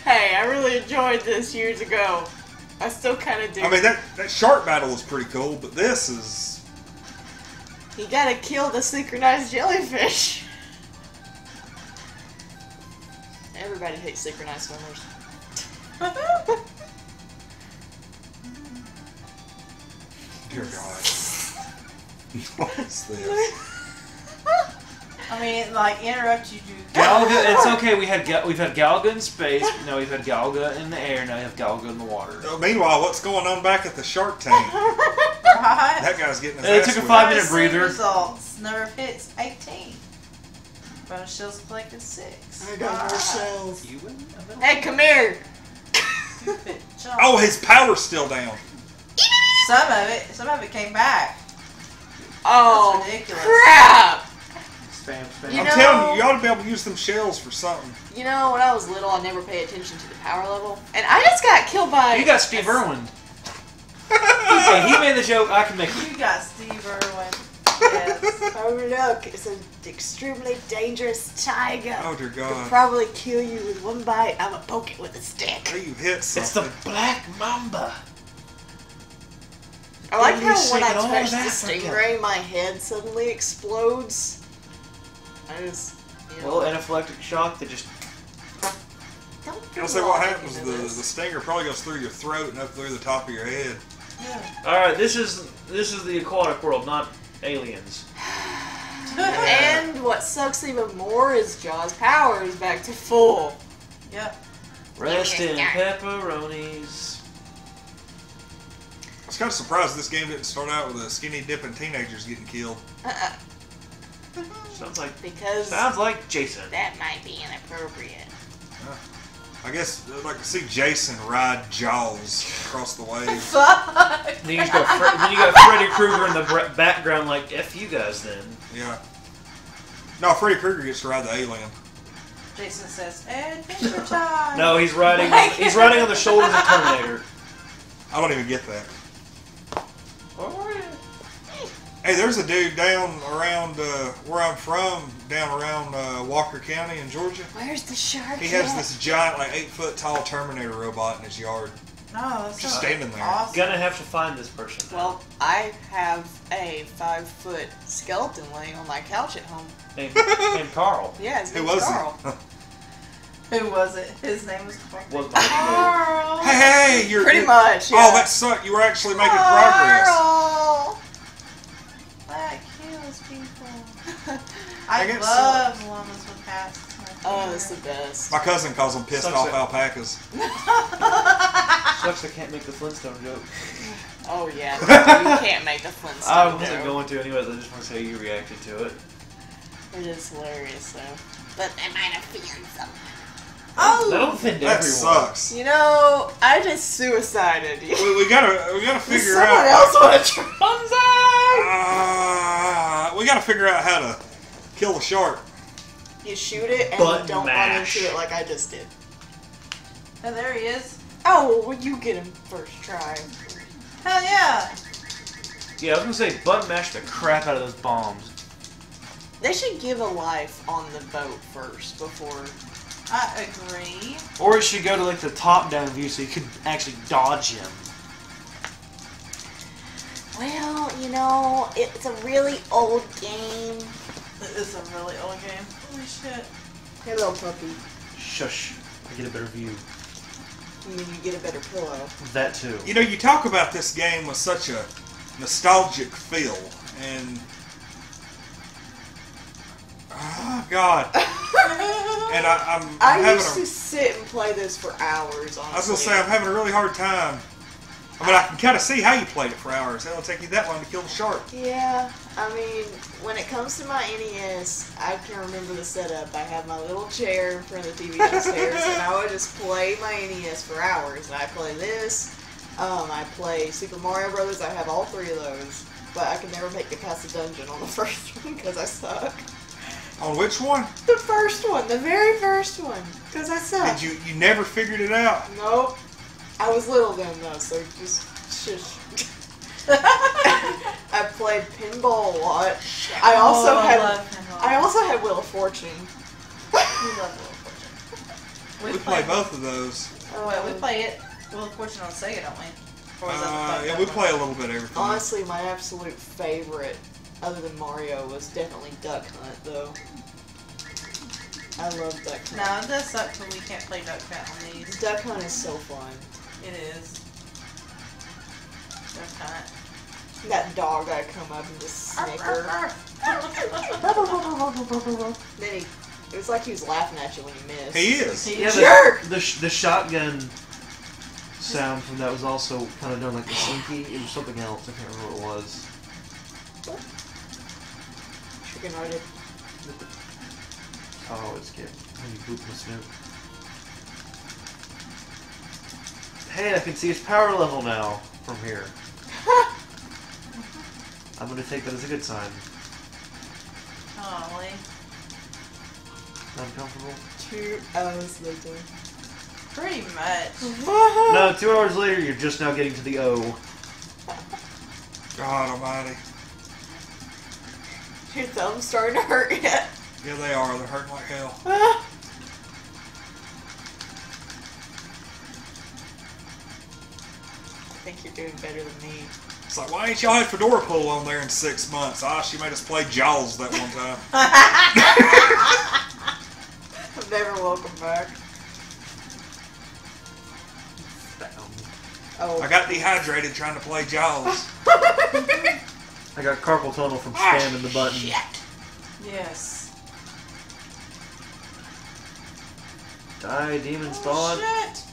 Hey, I really enjoyed this years ago. I still kind of do. I mean, that shark battle was pretty cool, but this is... You gotta kill the synchronized jellyfish. Everybody hates synchronized swimmers. Dear God. What is this? I mean, like, interrupt you. Galga, it's okay. We've had Galga in space. Now we've had Galga in the air. Now we have Galga in the water. Meanwhile, what's going on back at the Shark Tank? Right? That guy's getting his They ass took a whipped. 5-minute Bonus breather. Results. Number of hits 18. Bonus shells collected 6. I got more Alright. shells. You win? Hey, come here. Good job. Oh, his power's still down. Some of it came back. Oh, That's ridiculous. crap. Spam, spam. You I'm know- telling you, you ought to be able to use them shells for something. You know, when I was little, I never paid attention to the power level. And I just got killed by... You got Steve Irwin. Hey, he made the joke. I can make it. You got Steve Irwin. Yes. Oh, look. It's an extremely dangerous tiger. Oh, dear Could God. probably kill you with one bite. I'm gonna poke it with a stick. Hey, you hit It's the something. Black Mamba. I like They how sing when I it all touch in the Africa. stingray, my head suddenly explodes. I just, you know, Well, anaphylactic shock. They just. don't do I'll say what logic happens. into The this. stinger probably goes through your throat and up through the top of your head. Yeah. All right. This is the aquatic world, not aliens. And what sucks even more is Jaw's power is back to full. Yep. Rest in pepperonis. I was kind of surprised this game didn't start out with a skinny dipping teenagers getting killed. Sounds Because like Jason. that might be inappropriate. I guess I'd like to see Jason ride Jaws across the waves. Fuck. Then you got Freddy Krueger in the background, like F you guys. Then Yeah. No, Freddy Krueger gets to ride the alien. Jason says, adventure time. no, he's riding. He's riding on the shoulders of Terminator. I don't even get that. Hey, there's a dude down around where I'm from, down around Walker County in Georgia. Where's the shark? He has at? this giant, like 8-foot tall Terminator robot in his yard. No, that's Just not standing there. Awesome. Gonna have to find this person. Well, I have a 5-foot skeleton laying on my couch at home. named Carl. Yeah, his Who name's was Carl. he? Who was it? His name was Carl. Was Carl. Hey, you're Pretty you're- much. Yeah. Oh, that sucked. You were actually making progress. Carl. Dang I it, love llamas with hats. Oh, it's the best. My cousin calls them pissed Sucks off it. alpacas. Sucks I can't make the Flintstone joke. Oh yeah, you can't make the Flintstone I wasn't joke. going to anyways. I just want to say you reacted to it. It is hilarious though. But it might offend someone. That'll Oh! offend That everyone. sucks. You know, I just suicided you. We gotta Does figure someone out. else want to try? We gotta figure out how to kill the shark. You shoot it and Button you don't mash. run into it like I just did. Oh, there he is. Oh, well, you get him first try. Hell yeah! Yeah, I was gonna say button mash the crap out of those bombs. They should give a life on the boat first before. I agree. Or it should go to like the top-down view so you could actually dodge him. Well, you know, it's a really old game. It is a really old game. Holy shit. Hey, little puppy. Shush. I get a better view. You mean you get a better pillow? That too. You know, you talk about this game with such a nostalgic feel, and oh god, and I'm I having used to sit and play this for hours, honestly. I was gonna say I'm having a really hard time. I mean, I can kind of see how you played it for hours. It'll take you that long to kill the shark. Yeah, I mean, when it comes to my NES, I can remember the setup. I have my little chair in front of the TV downstairs, and I would just play my NES for hours. And I play this, I play Super Mario Brothers. I have all three of those, but I can never make it past the dungeon on the first one because I suck. On which one? The first one, the very first one, because I suck. Did you never figured it out? Nope. I was little then though, so just shush. I played pinball a lot. I also I had love pinball. I also had Wheel of Fortune. We love Wheel of Fortune. We play both of those. Well, we play it Wheel of Fortune on Sega, don't we? Or is that the Yeah, Pokemon we one? play a little bit of everything. Honestly, my absolute favorite, other than Mario, was definitely Duck Hunt though. I love Duck Hunt. No, it does suck when we can't play Duck Hunt on these. Duck Hunt is so fun. It is. Duck Hunt. That dog I come up and just snicker. Then it was like he was laughing at you when you missed. He is. He Yeah, is. Jerk! the shotgun sound from that was also kind of done like the slinky. It was something else. I can't remember what it was. Chicken hearted. Oh, it's good. When you boop the snoop. Hey, I can see his power level now from here. I'm gonna take that as a good sign. Golly. Uncomfortable? 2 hours later. Pretty much. No, 2 hours later, you're just now getting to the O. God almighty. Your thumb's starting to hurt yet. Yeah, they are. They're hurting like hell. I think you're doing better than me. It's like, why ain't y'all had Fedorapool on there in 6 months? Ah, she made us play Jaws that one time. I'm never welcome back. Oh. I got dehydrated trying to play Jaws. I got carpal tunnel from spamming the button. Yes. Die, demon spawn. Shit.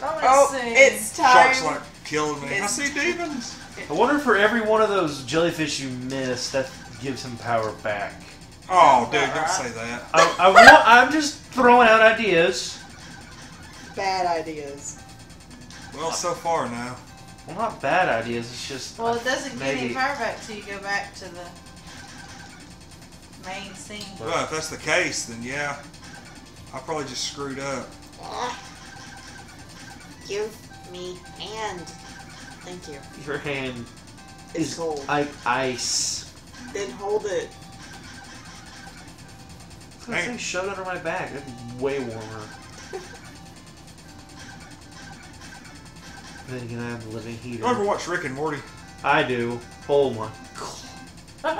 Oh, it's time. Shark's like killing me. I It's- see demons. I wonder if for every one of those jellyfish you miss, that gives him power back. Oh, dude, don't say that. I'm just throwing out ideas. Bad ideas. Well, so far now. Well, not bad ideas. It's just Well, it doesn't get any maybe. power back till you go back to the main scene. Well, if that's the case, then yeah. I probably just screwed up. Give me hand. Thank you. Your hand It's is cold. ice. Then hold it. I was gonna say shove it under my back. That's way warmer. Then again, I have the living heater. You ever watch Rick and Morty? I do. Oh my god.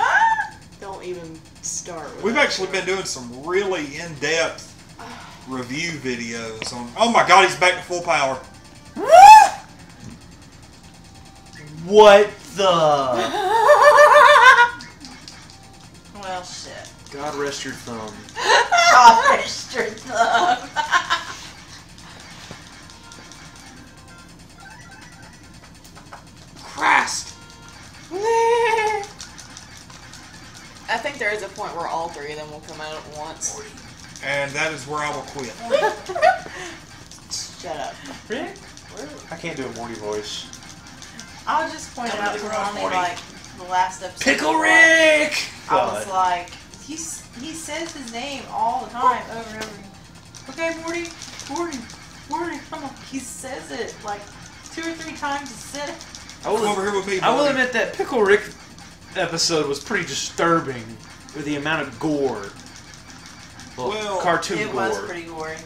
Don't even start with We've that. actually been doing some really in-depth review videos on. Oh my god, he's back to full power. What the? God rest your thumb. God rest your thumb. Christ! I think there is a point where all three of them will come out at once. And that is where I will quit. Shut up. Rick? I can't do a Morty voice. I'll just point Coming out to the for garage, only Morty. like the last episode. Pickle Rick! I was like, he says his name all the time, over and over again. Okay, Morty, come on. He says it like 2 or 3 times. He said it. Come over here with me, I will buddy. admit that Pickle Rick episode was pretty disturbing with the amount of gore. Well, cartoon It gore. was pretty gory.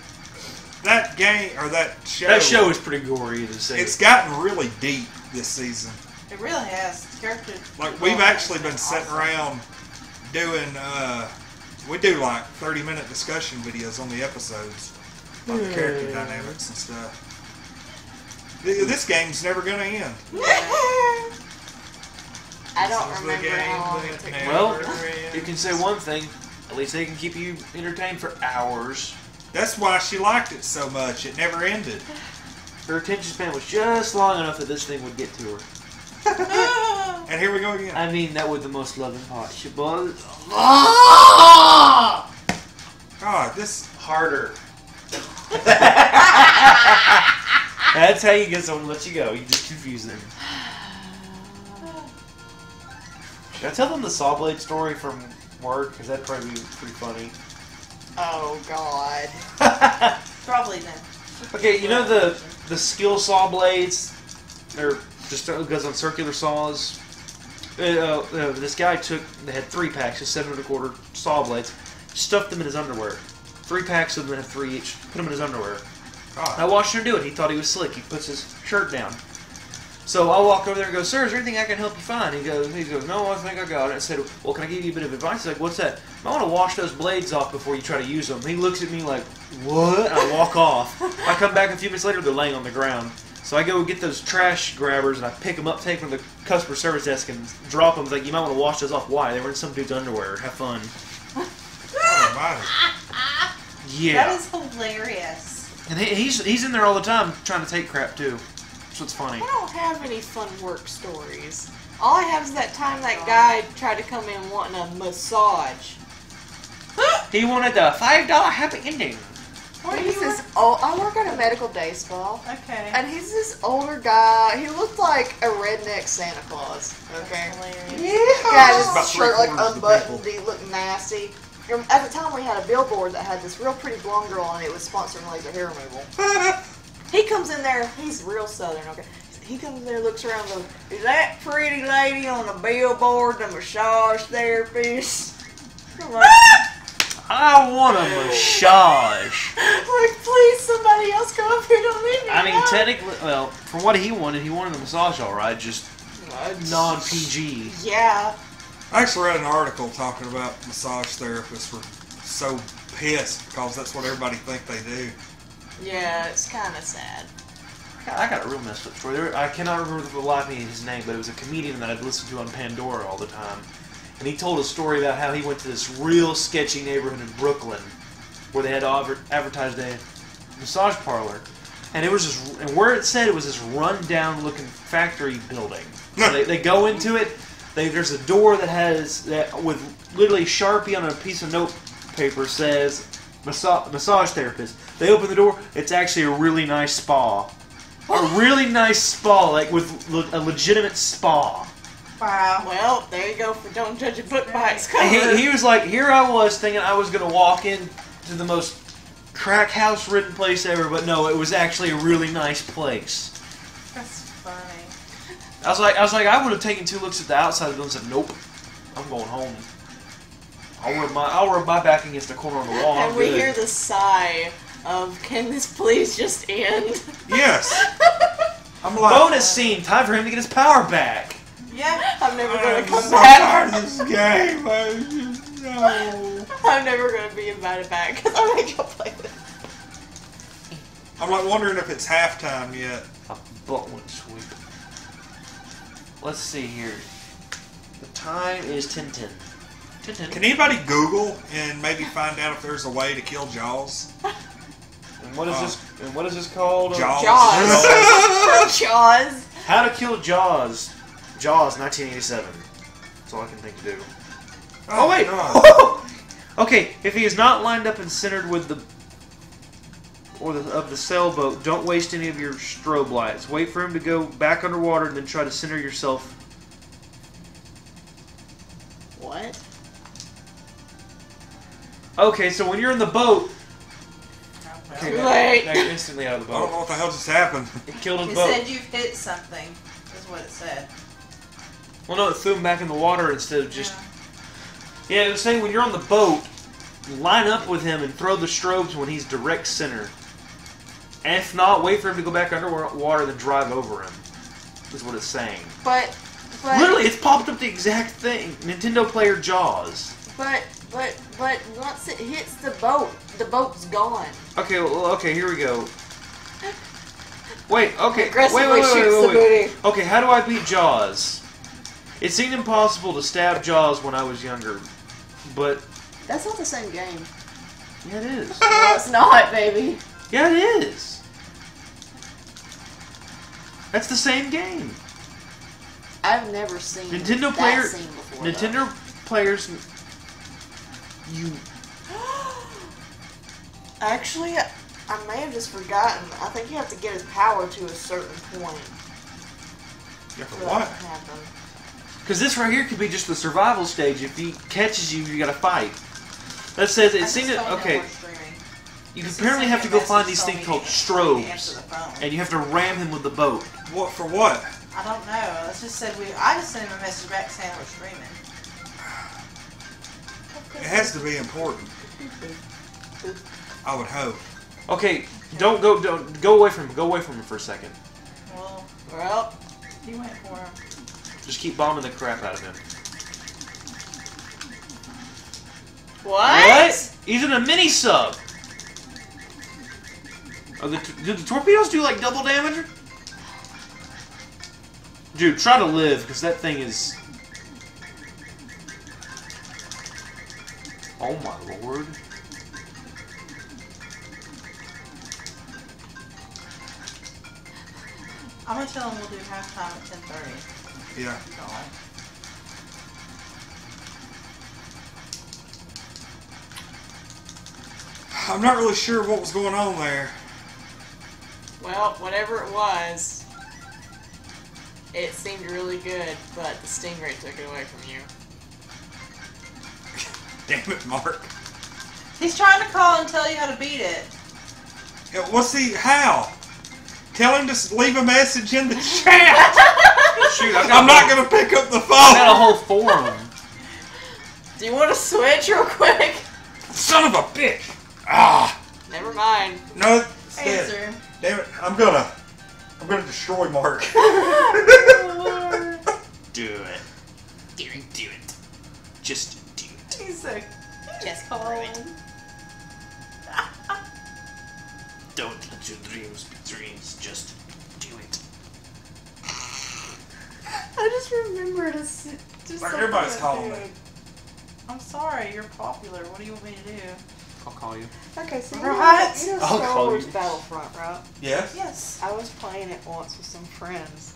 That game, or that show... That show is pretty gory, to say. It's gotten really deep this season. It really has. Character. Like, we've actually been sitting around doing, we do like 30-minute discussion videos on the episodes. About the character dynamics and stuff. This game's never gonna end. I don't This is the remember game how long that it took. never Well, ends. you can say one thing. At least they can keep you entertained for hours. That's why she liked it so much. It never ended. Her attention span was just long enough that this thing would get to her. And here we go again. I mean, that was the most loving part. She was God, this... harder. That's how you get someone to let you go. You just confuse them. Should I tell them the saw blade story from work? Because that'd probably be pretty funny. Oh God. Probably then. Okay, you know the skill saw blades? They're just goes on circular saws. This guy they had 3 packs, just 7 1/4 saw blades, stuffed them in his underwear. 3 packs of them that have 3 each, put them in his underwear. I God. watched him do it. He thought he was slick. He puts his shirt down. So I walk over there and go, "Sir, is there anything I can help you find?" He goes, "No, I think I got it." I said, "Well, can I give you a bit of advice?" He's like, "What's that?" "I want to wash those blades off before you try to use them." He looks at me like, "What?" I walk off. I come back a few minutes later, they're laying on the ground. So I go get those trash grabbers and I pick them up, take them to the customer service desk and drop them. He's like, "You might want to wash those off." "Why?" "They were in some dude's underwear. Have fun." Oh, my. Yeah. That is hilarious. And he's in there all the time trying to take crap too. That's what's funny. I don't have any fun work stories. All I have is that time that guy tried to come in wanting a massage. He wanted the $5 happy ending. What He's you this old. I work at a medical day spa, Okay. and he's this older guy. He looked like a redneck Santa Claus. Okay. Hilarious. Got About his shirt like 3/4 of the unbuttoned. people. He looked nasty. At the time, we had a billboard that had this real pretty blonde girl on it. It was sponsoring laser hair removal. He comes in there. He's real southern. Okay. He comes in there, looks around, and goes, "Is that pretty lady on the billboard the massage therapist?" I'm like, I want a massage. like, please, somebody else come up here. Don't leave me. I mean, alone." technically, well, for what he wanted a massage, all right, just non-PG. Yeah. I actually read an article talking about massage therapists were so pissed because that's what everybody think they do. Yeah, it's kind of sad. I got a real messed up story. I cannot remember for the life of me his name, but it was a comedian that I'd listened to on Pandora all the time. And he told a story about how he went to this real sketchy neighborhood in Brooklyn where they had advertised a massage parlor. And it was just, and where it said it was this run-down looking factory building. So they go into it, there's a door that has, that with literally Sharpie on a piece of note paper says, massage therapist. They open the door, it's actually a really nice spa. A really nice spa, like with a legitimate spa. Wow. Well, there you go for Don't Judge a Book by its And cover. he was like, here I was thinking I was going to walk in to the most crack house ridden place ever, but no, it was actually a really nice place. That's funny. I was like, I would have taken 2 looks at the outside of the building and said, nope, I'm going home. I'll rub my back against the corner of the wall. And I'm we good. hear the sigh of, can this please just end? Yes. I'm like, Bonus scene, time for him to get his power back. Yeah. I'm never going I'm to come so back. tired of this game. I just, no. I'm never going to be invited back because I made you play with it. I'm like wondering if it's halftime yet. A butt one sweep. Let's see here. The time is 10:10. Continue. Can anybody Google and maybe find out if there's a way to kill Jaws? And what is this? And what is this called? Jaws. Jaws. Jaws. How to kill Jaws. Jaws, 1987. That's all I can think to do. Oh wait. God. Okay, if he is not lined up and centered with the of the sailboat, don't waste any of your strobe lights. Wait for him to go back underwater and then try to center yourself. What? Okay, so when you're in the boat, Okay. Too late. Now you're instantly out of the I don't know boat. what the hell just happened. It killed his It boat. said you've hit something, is what it said. Well, no, it threw him back in the water instead of just. Yeah, it was saying when you're on the boat, line up with him and throw the strobes when he's direct center. And if not, wait for him to go back underwater, then drive over him. Is what it's saying. But Literally, it's popped up the exact thing. Nintendo Player Jaws. but once it hits the boat's gone. Okay, well, okay, here we go. Wait, okay, Aggressively shoots the booty. Okay, how do I beat Jaws? It seemed impossible to stab Jaws when I was younger, but That's not the same game. yeah, it is. No, it's not, baby. Yeah, it is. That's the same game. I've never seen Nintendo that player, scene before. Nintendo players. You Actually, I may have just forgotten. I think you have to get his power to a certain point. Yeah, for for what? that to happen. Because this right here could be just the survival stage. If he catches you, you gotta fight. That says it seemed that okay. You apparently have to go find these things called strobes, and you have to ram him with the boat. What for what? I don't know. It just said I just sent him a message back saying we're streaming. It has to be important. I would hope. Okay, don't go away from him. Go away from him for a second. Well, he went for him. Just keep bombing the crap out of him. What? He's in a mini sub. Oh, do the torpedoes do like double damage? Dude, try to live because that thing is. Oh my lord. I'm gonna tell him we'll do halftime at 10:30. Yeah. I'm not really sure what was going on there. Well, whatever it was, it seemed really good, but the stingray took it away from you. Damn it, Mark. He's trying to call and tell you how to beat it. Yeah, what's he? How? Tell him to leave a message in the chat. Shoot, I'm not gonna pick up the phone. I got a whole forum. Do you want to switch real quick? Son of a bitch. Ah. Never mind. No. It's dead. Answer. Damn it. I'm gonna destroy Mark. Do it. Do it. Just do it. He's like, Just calling. Don't let your dreams be dreams. Just do it. I just remembered just Like everybody's calling me. I'm sorry, you're popular. What do you want me to do? I'll call you. Okay, so Right. you know I'll Star call Wars you. Battlefront, right? Yes. Yes. I was playing it once with some friends.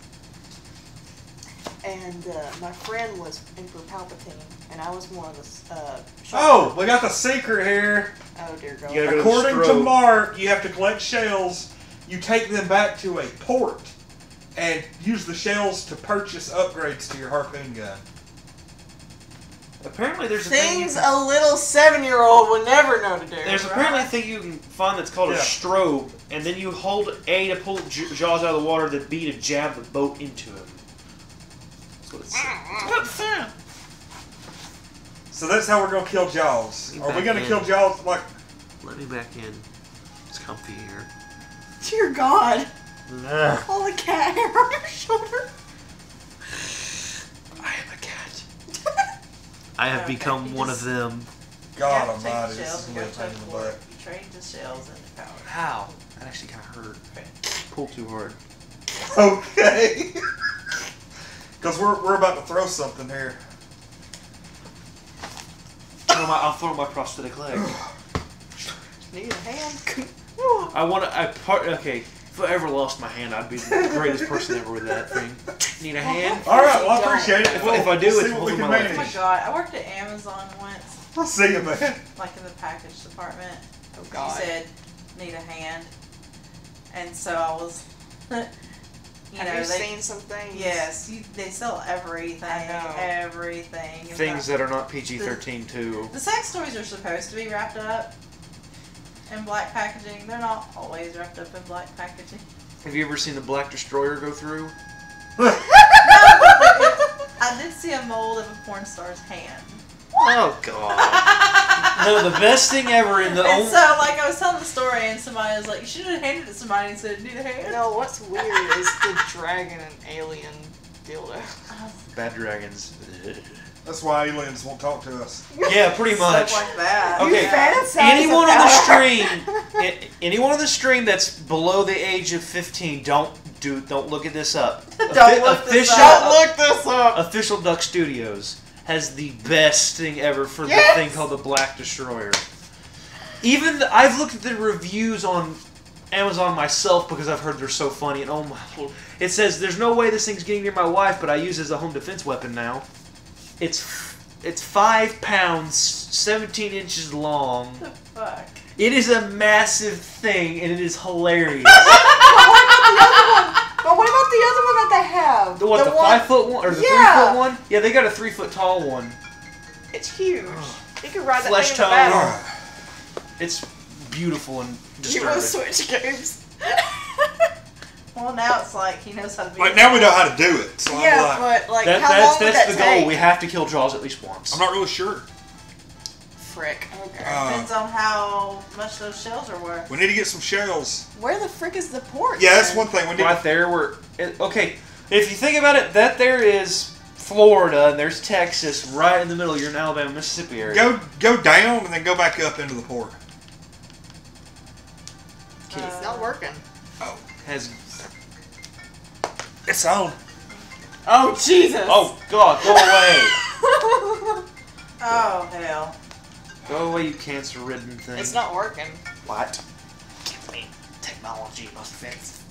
And my friend was Emperor Palpatine, and I was one of the Oh, we got the secret here. oh dear God. You gotta go According to strobe. Mark, you have to collect shells. You take them back to a port and use the shells to purchase upgrades to your harpoon gun. Apparently, there's a thing. Things a little 7-year-old would never know to do. There's apparently a thing you can find that's called a Yeah. strobe, and then you hold A to pull Jaws out of the water, then B to jab the boat into him. That's what it says. So that's how we're gonna kill Jaws. Are we Back gonna in. kill Jaws like? Let me back in. It's comfy here. Dear God. All the cat hair on your shoulder. I am a cat. I have Okay, become you one just- of them. God You have to take Almighty, the this shells is and a go little to pain in the port. butt. You trade the shells and the power. How? That actually kind of hurt. Okay. Pull too hard. Okay. Because we're about to throw something here. I'll throw my prosthetic leg. Need a hand? Okay, if I ever lost my hand, I'd be the greatest person ever with that thing. Need a hand? All right, well, I appreciate it. If I do, we'll it's see what we holding can my Oh my manage. god, I worked at Amazon once, I'll see you, man. like in the package department. Oh He god. said, need a hand. And so I was, Have you seen some things? Yes, they sell everything. I know. Everything. Things that are not PG-13 too. The sex toys are supposed to be wrapped up in black packaging. They're not always wrapped up in black packaging. Have you ever seen the Black Destroyer go through? I did see a mold of a porn star's hand. Oh god. No, the best thing ever in the And so, like, I was telling the story, and somebody was like, "You should have handed it to somebody and said, need a hand." No, what's weird is the dragon and alien dildo. Bad dragons. That's why aliens won't talk to us. Yeah, pretty much. Stuff like that. Okay, You fantasize anyone on the about- stream, anyone on the stream that's below the age of 15, don't look at this up. Don't look this Official- up. Don't look this up! Official Duck Studios has the best thing ever for Yes! the thing called the Black Destroyer. I've looked at the reviews on Amazon myself because I've heard they're so funny, and oh my lord, it says there's no way this thing's getting near my wife, but I use it as a home defense weapon now. It's 5 pounds, 17 inches long. What the fuck? It is a massive thing, and it is hilarious. But what about the other one that they have? The 5 foot one or the 3 Yeah. foot one? Yeah, they got a 3 foot tall one. It's huge. You could ride that Flesh thing in the tone. battle. It's beautiful and You want disturbing. to switch games? Well, now it's like he knows how to be. Like, now we know how to do it. So Yeah, I'm like, but like, how long would That's that the take? goal. We have to kill Jaws at least once. I'm not really sure. Frick. Okay. Depends on how much those shells are worth. We need to get some shells. Where the frick is the port? Yeah, that's then? one thing. We need Right there, okay. If you think about it, that there is Florida and there's Texas right in the middle. You're in Alabama, Mississippi area. go down and then go back up into the port. It's not working. Oh, Has it's on. Oh, Jesus! oh god, go away, Oh hell! go away, you cancer-ridden thing. It's not working. What? Give me technology must fix.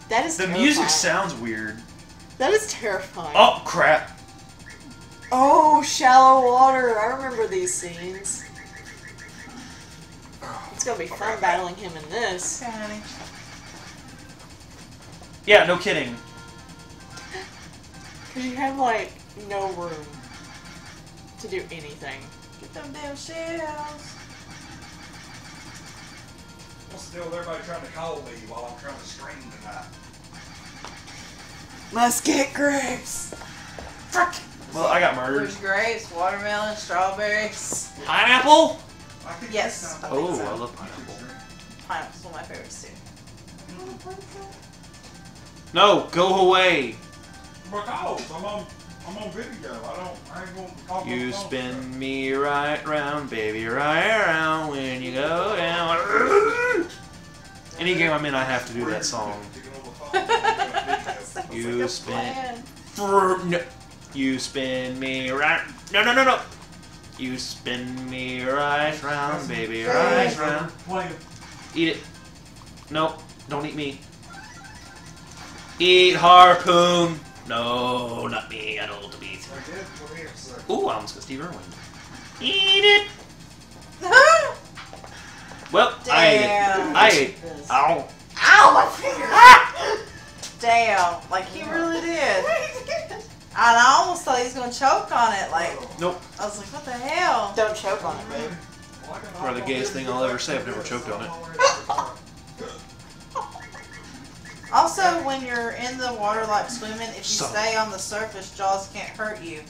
That is The terrifying. music sounds weird. That is terrifying. Oh crap! Oh, shallow water. I remember these scenes. It's gonna be fun battling him in this. Okay, honey. Yeah, no kidding. Because you have, like, no room to do anything. Get them damn shells. What's the deal with everybody trying to call me while I'm trying to stream tonight? Must get grapes. Frick! Well, I got murdered. There's grapes, watermelon, strawberries. Pineapple? Yes. I think Oh, so. I love pineapple. Pineapple's one of my favorites too. No, go away. Because I'm on video. I ain't going to call You my phone. spin me right round, baby, right around when you go down. Any game I'm in, I have to do that song. Sounds You like a spin- plan. No. You spin me right. No. You spin me right round, baby, right round. Eat it. No, don't eat me. Eat harpoon. No, not me. I don't want to be. Ooh, I almost got Steve Irwin. Eat it. Well, Damn. I ate. Ow. Ow, my finger! Damn, like he really did. And I almost thought he was gonna choke on it. Like, Nope. I was like, what the hell? Don't choke on it, babe. Probably the gayest thing I'll ever say. I've never choked on it. Also, when you're in the water like swimming, if you stay on the surface, Jaws can't hurt you.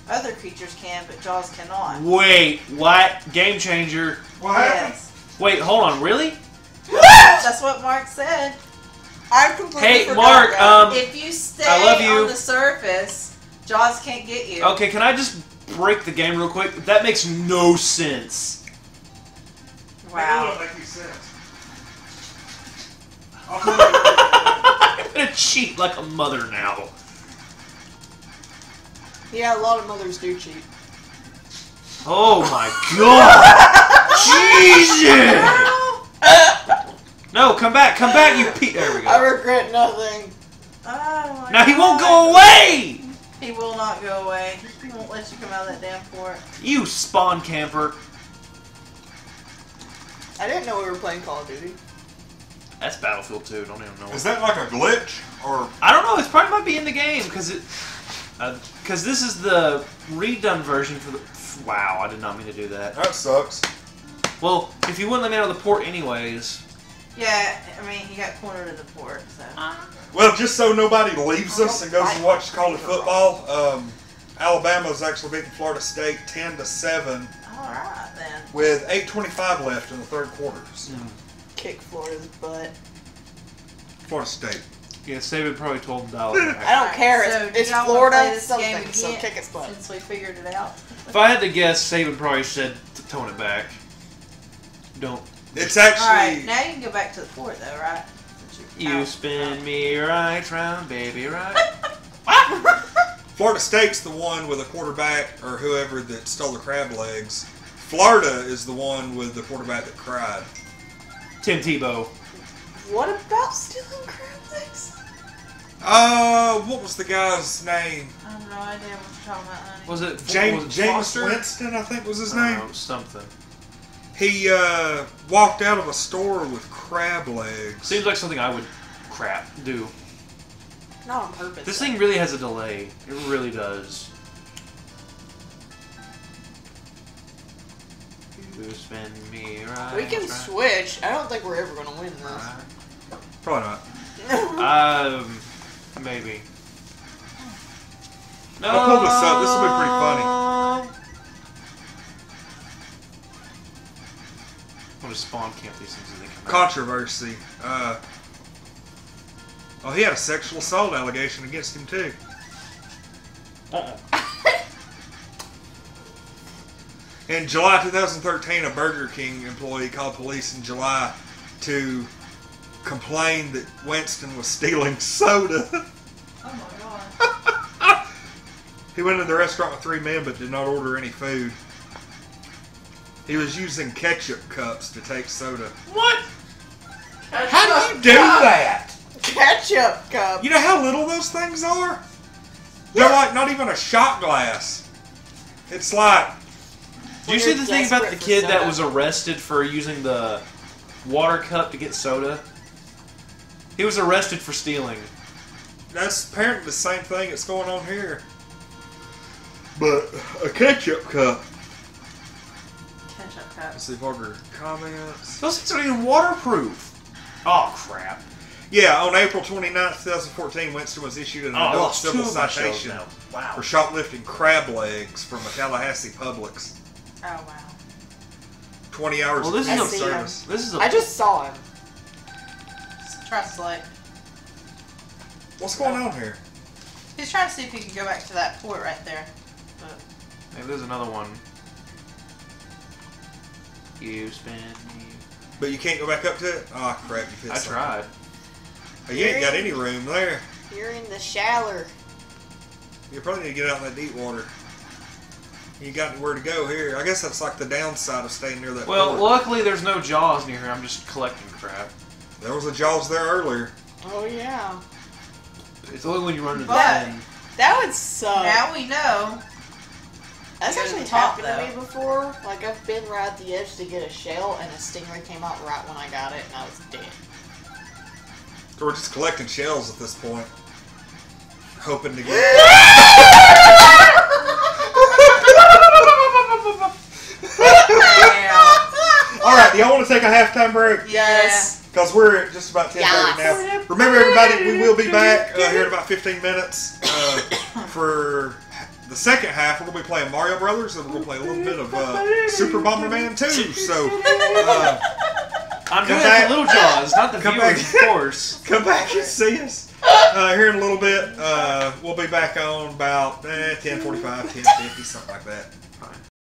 Other creatures can, but Jaws cannot. Wait, what? Game changer. What happened? Yes. Wait, hold on. Really? That's what Mark said. I completely Hey, forgot Mark. that. If you stay I love you. on the surface, Jaws can't get you. Okay, can I just break the game real quick? That makes no sense. Wow. That makes sense. I'm gonna cheat like a mother now. Yeah, a lot of mothers do cheat. Oh my god! Jesus! No, come back, you There we I go. regret nothing. Oh my Now he won't God. go away! He will not go away. He won't let you come out of that damn fort. You spawn camper. I didn't know we were playing Call of Duty. That's Battlefield 2, don't even know. Is that like a glitch? Or I don't know, it's probably might be in the game, because this is the redone version for the... Wow, I did not mean to do that. that sucks. Well, if you wouldn't let me out of the port anyways... Yeah, I mean, he got cornered in the port, so. Well, just so nobody leaves us and goes to watch college football, Alabama's actually beating Florida State 10-7 Alright, then. with 8:25 left in the third quarters. Kick Florida's butt. Florida State. Yeah, Saban probably told him dial it I back. don't care. So, do It's y'all wanna Florida play this game something, so again kick its butt. Since we figured it out. If I had to guess, Saban probably said to tone it back. Don't. It's actually Alright, now you can go back to the fort, though, right? Since you're You out. spin me right round, baby, right. Florida State's the one with a quarterback or whoever that stole the crab legs. Florida is the one with the quarterback that cried. Tim Tebow. What about stealing crab legs? What was the guy's name? I have no idea what you're talking about, honey. Was it James Foster? Winston, I think was his I don't name. know, something. He walked out of a store with crab legs. Seems like something I would do. Not on purpose. This though. thing really has a delay. It really does. You spin me right. We can right, switch. I don't think we're ever going to win this. right. Probably not. Maybe. No. I'll pull this up. This will be pretty funny. I'm gonna spawn camp these things as they come out. Controversy. Oh, he had a sexual assault allegation against him too. In July 2013, a Burger King employee called police in July to complain that Winston was stealing soda. Oh my god. He went into the restaurant with 3 men but did not order any food. He was using ketchup cups to take soda. What? How do you do that? Ketchup cup. You know how little those things are? They're like not even a shot glass. It's like... Did you When see you're the thing about the desperate for kid that soda. was arrested for using the water cup to get soda? He was arrested for stealing. That's apparently the same thing that's going on here. But a ketchup cup. Ketchup cup. Let's see if other comments. Those things aren't even waterproof. Oh, crap. Yeah, on April 29th, 2014, Winston was issued an Oh, I adult lost 2 civil of my shows citation now. Wow. for shoplifting crab legs from a Tallahassee Publix. Oh wow. 20 hours Well, this of is a- service. This is a... I just saw him. Trust like What's going on here? he's trying to see if he can go back to that port right there. But Maybe there's another one. You spin me... But you can't go back up to it? Oh, crap, you hit I something. tried. Oh, you ain't got any room there. You're in the shower. You probably need to get out in that deep water. You got anywhere to go here. I guess that's like the downside of staying near that Well, port. luckily there's no Jaws near here. I'm just collecting crap. There was a Jaws there earlier. Oh yeah. It's only when you run to the But- end. That would suck. now we know. That's You go to actually the top, happened to though. me before. Like I've been right at the edge to get a shell, and a stingray came out right when I got it, and I was dead. We're just collecting shells at this point. Hoping to get... Yeah. Alright, do y'all want to take a halftime break? Yes. Because we're at just about 10:30 now. Remember, everybody, we will be back here in about 15 minutes for the second half. We're going to be playing Mario Brothers, and we're going to play a little bit of Super Bomberman 2. So, I'm Come doing back. the little Jaws, not the Come viewers, back. of course. come back and see us here in a little bit. We'll be back on about 10:45, 10:50, something like that.